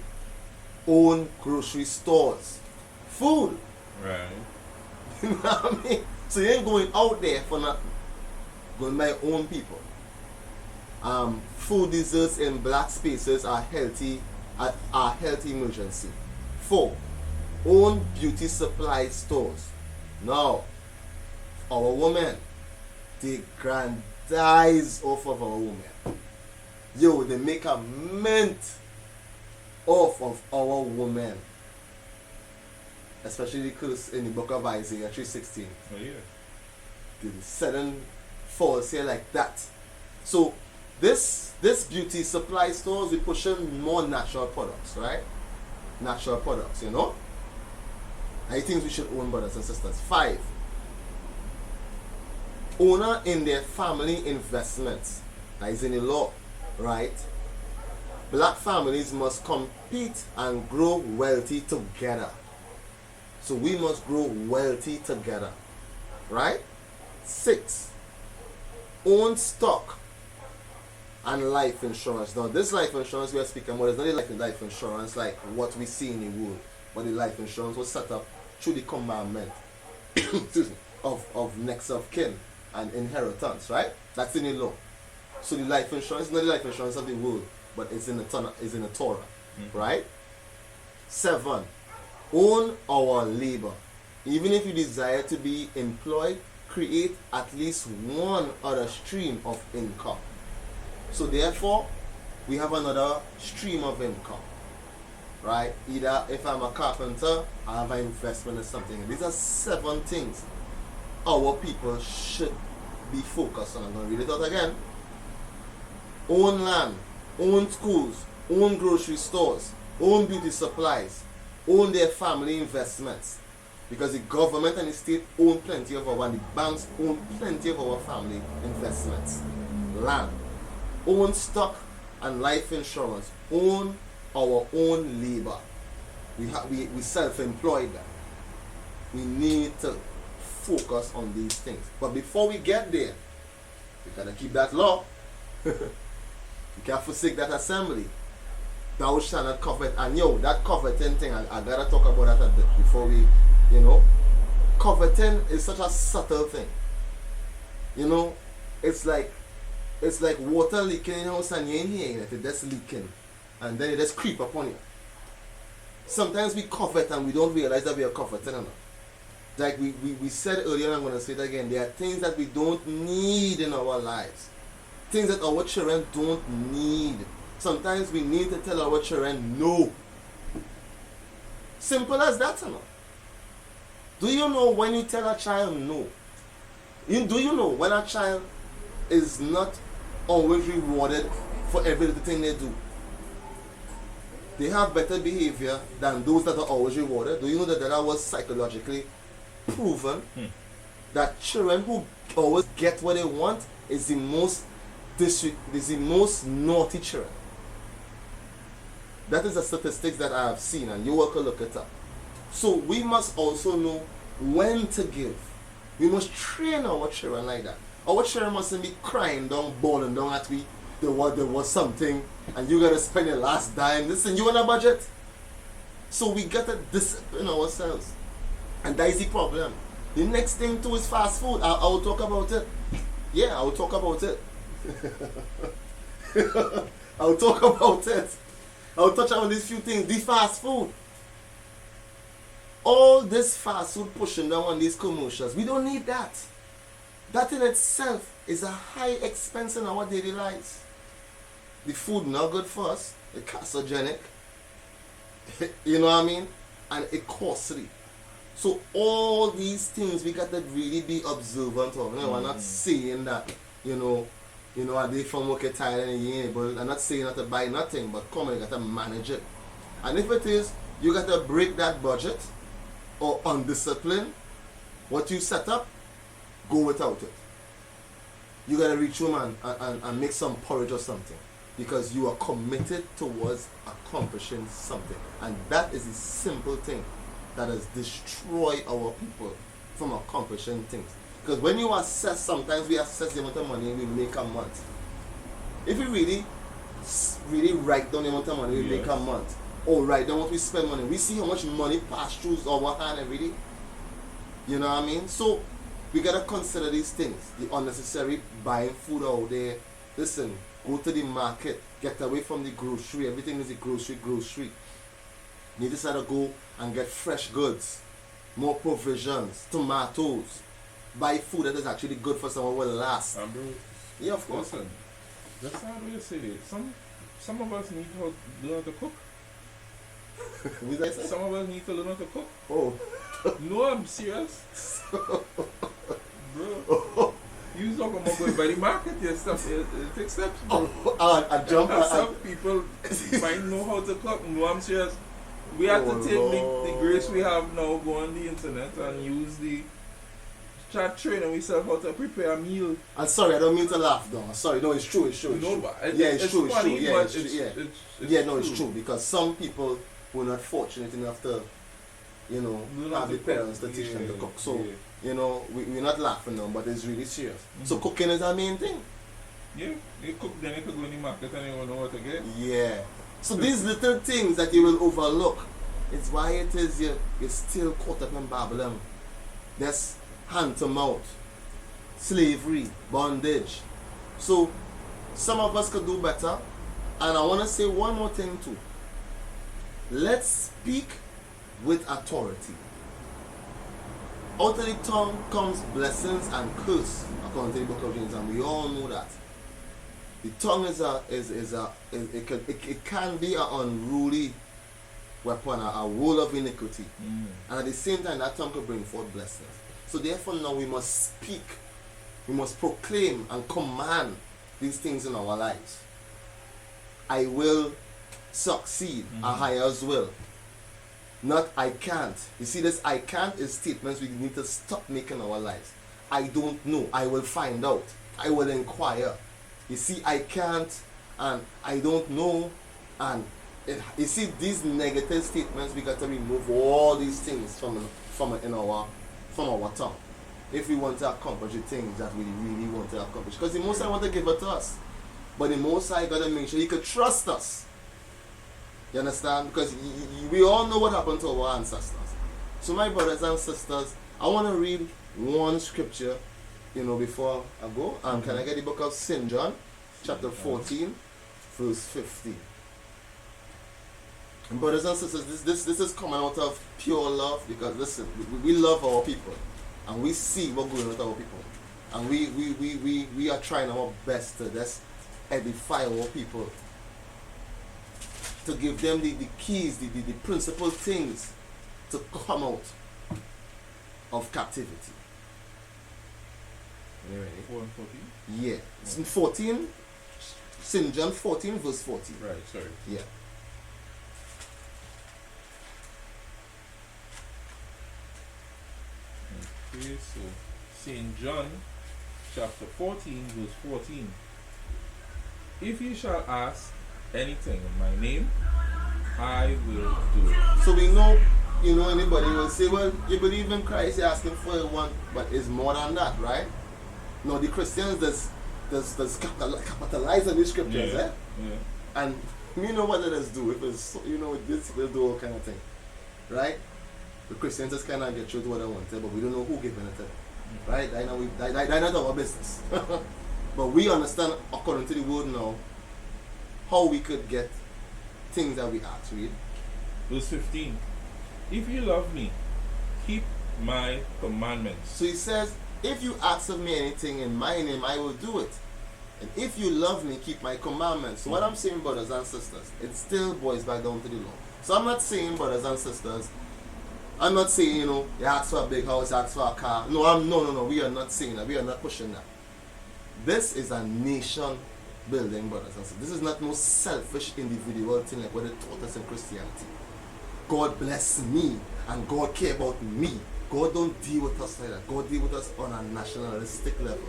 own grocery stores. Food. Right. You know what I mean? So you ain't going out there for nothing. Going by own people. Food deserts in black spaces are healthy emergency. 4, own beauty supply stores. Now, our women, they grandize off of our women. Yo, they make a mint off of our women. Especially because in the book of Isaiah 3:16. Oh yeah. The 7 falls here like that. So this beauty supply stores, we pushing more natural products, right? Natural products, you know? I think we should own, brothers and sisters. 5, owner in their family investments. That is in the law, right? Black families must compete and grow wealthy together. So we must grow wealthy together, right? 6, own stock and life insurance. Now this life insurance we are speaking about is not like life insurance like what we see in the world, but the life insurance was set up through the commandment excuse me, of next of kin and inheritance, right? That's in the law. So the life insurance is not the life insurance of the world, but it's in the Torah, right? 7, own our labor. Even if you desire to be employed, create at least one other stream of income. So therefore, we have another stream of income, right? Either if I'm a carpenter, I have an investment in something. These are 7 things our people should be focused on. I'm going to read it out again. Own land, own schools, own grocery stores, own beauty supplies, own their family investments, because the government and the state own plenty of our, and the banks own plenty of our family investments. Land, own stock and life insurance, own our own labor. We self-employed them. We need to focus on these things. But before we get there, we gotta keep that law. You can't forsake that assembly. Thou shalt not covet. And yo, that coveting thing, I gotta talk about that a bit before we, coveting is such a subtle thing. It's like water leaking in your house and you ain't hearing it. It's just leaking, and then it just creep upon you. Sometimes we covet and we don't realize that we are coveting enough. Like we said earlier, and I'm going to say it again, there are things that we don't need in our lives. Things that our children don't need. Sometimes we need to tell our children no. Simple as that, Do you know when you tell a child no? Do you know when a child is not always rewarded for every little thing they do? They have better behavior than those that are always rewarded. Do you know that was psychologically proven? That children who always get what they want is the most naughty children. That is a statistics that I have seen, and you all can look it up. So we must also know when to give. We must train our children like that. Our children mustn't be crying down, bawling down at me. There was something, and you gotta spend your last dime. Listen, you on a budget. So we gotta discipline ourselves, and that is the problem. The next thing too is fast food. I will talk about it. Yeah, I will talk about it. I will talk about it. I will touch on these few things. The fast food. All this fast food pushing down on these commercials, we don't need that. That in itself is a high expense in our daily lives. The food not good for us. It's carcinogenic. You know what I mean? And it's costly. So all these things we got to really be observant of. I'm not saying that, a day from work tired and you ain't able. I'm not saying not to buy nothing, but come on, you got to manage it. And if it is, you got to break that budget or undiscipline. What you set up, go without it. You got to reach home and make some porridge or something, because you are committed towards accomplishing something. And that is the simple thing that has destroyed our people from accomplishing things. Because when you assess, sometimes we assess the amount of money we make a month. If we really write down the amount of money we make a month, or write down what we spend money, we see how much money pass through our hand every day. You know what I mean? So we gotta consider these things. The unnecessary buying food out there. Listen, go to the market, get away from the grocery. Everything is a grocery. You just gotta go and get fresh goods, more provisions, tomatoes. Buy food that is actually good for someone will last. Yeah, of course. Listen, that's how we say it. Some of us need to learn how to cook. Some of us need to learn how to cook. Oh. No, I'm serious. Bro. You talking about going by the market, your stuff, it takes steps, bro. I jump. Some people might know how to cook. No, I'm serious. We have to take the grace we have now, go on the internet and use the chat training ourselves how to prepare a meal. I'm sorry, I don't mean to laugh though. Sorry, no, it's true. It's true. It's true. It's true, because some people were not fortunate enough to, have the parents to teach them to cook. So, we're not laughing now, but it's really serious. So cooking is our main thing. Yeah, you cook, then you could go in the market and you won't know what to get. Yeah. So these little things that you will overlook, it's why it is you're still caught up in Babylon. There's hand to mouth, slavery, bondage. So some of us could do better. And I want to say one more thing too. Let's speak with authority. Out of the tongue comes blessings and curse, according to the book of James, and we all know that. The tongue it can be an unruly weapon, a rule of iniquity. And at the same time, that tongue could bring forth blessings. So therefore now we must speak, we must proclaim and command these things in our lives. I will succeed, I as will. Not I can't. You see, this I can't is statements we need to stop making in our lives. I don't know, I will find out, I will inquire. You see, I can't and I don't know, and you see, these negative statements, we got to remove all these things from our tongue. if we want to accomplish the things that we really want to accomplish. Because the Most High want to give it to us. But the Most High got to make sure He could trust us. You understand? Because we all know what happened to our ancestors. So my brothers and sisters, I want to read one scripture, before I go. Can I get the book of St. John, chapter 14, verse 15. And brothers and sisters, this is coming out of pure love, because listen, we love our people. And we see what's going on with our people. And we are trying our best to just edify our people. To give them the keys, the principal things to come out of captivity. You ready? 4 and 14? Yeah. It's in 14, St. John 14, verse 14. Right, sorry. Yeah. Okay, so St. John chapter 14, verse 14. If you shall ask anything in my name, I will do it. So we know, anybody will say, well, you believe in Christ, you're asking for one, but it's more than that, right? No, the Christians does capitalize on these scriptures, Yeah. And you know what it does do. If it's, this will do all kind of thing, right? The Christians just kind of get through to what they want to, but we don't know who giving it to them, right? That's not our business. But we understand, according to the word now, how we could get things that we ask. Read. Verse 15. If you love me, keep my commandments. So he says, if you ask of me anything in my name, I will do it. And if you love me, keep my commandments. So what I'm saying, brothers and sisters, it still boils back down to the law. So I'm not saying, brothers and sisters, I'm not saying, you ask for a big house, you ask for a car. No. We are not saying that. We are not pushing that. This is a nation building, brothers and sisters. This is not no selfish individual thing like what they taught us in Christianity. God bless me and God care about me. God don't deal with us like that. God deal with us on a nationalistic level.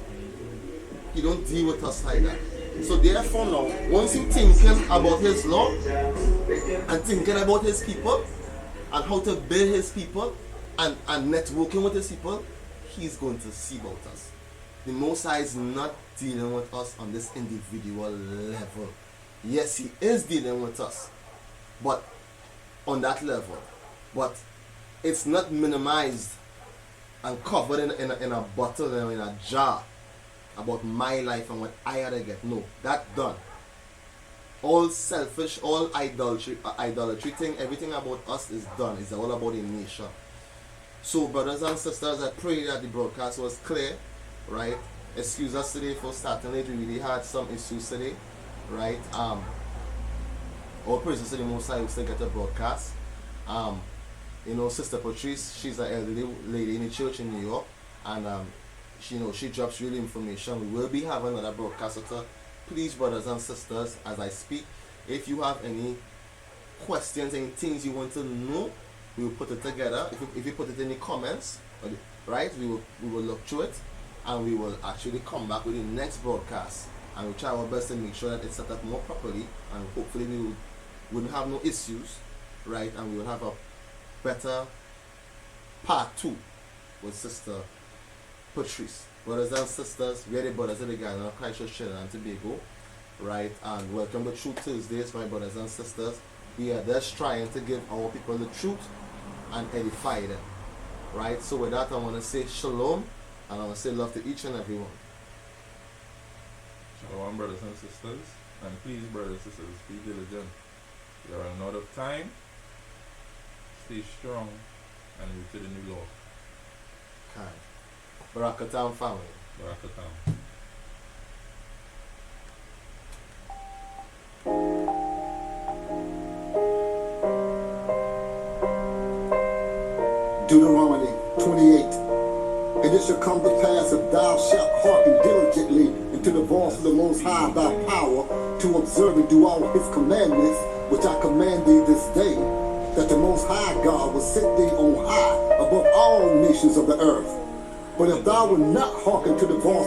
He don't deal with us like that. So therefore now, once he's thinking about his law and thinking about his people and how to build his people and networking with his people, he's going to see about us. The Most High is not dealing with us on this individual level. Yes, He is dealing with us, but on that level. But it's not minimized and covered in a bottle and in a jar about my life and what I had to get. No, that's done. All selfish, all idolatry thing, everything about us is done. It's all about the nation. So brothers and sisters, I pray that the broadcast was clear. Right, excuse us today for starting late. We really had some issues today, right? All praises to the Most High, we still get a broadcast. Sister Patrice, she's an elderly lady in the church in New York, and she drops real information. We will be having another broadcast with her. Please, brothers and sisters, as I speak, if you have any questions, any things you want to know, we will put it together. If you put it in the comments, right, we will look through it. And we will actually come back with the next broadcast, and we'll try our best to make sure that it's set up more properly, and hopefully we wouldn't have no issues, right? And we will have a better part 2 with Sister Patrice. Brothers and sisters, we are the brothers of the Garden of Christchurch, Trinidad and Tobago, right? And welcome to Truth Tuesdays, my brothers and sisters. We are just trying to give our people the truth and edify them, right? So with that, I want to say shalom. And I want to say love to each and every one. Shalom, brothers and sisters. And please, brothers and sisters, be diligent. We are running out of time. Stay strong and move to the new law. Kind. Barakatam family. Barakatam. Deuteronomy 28. And it shall come to pass, if thou shalt hearken diligently unto the voice of the Most High thy power, to observe and do all his commandments, which I command thee this day, that the Most High God will set thee on high above all nations of the earth. But if thou wilt not hearken to the voice of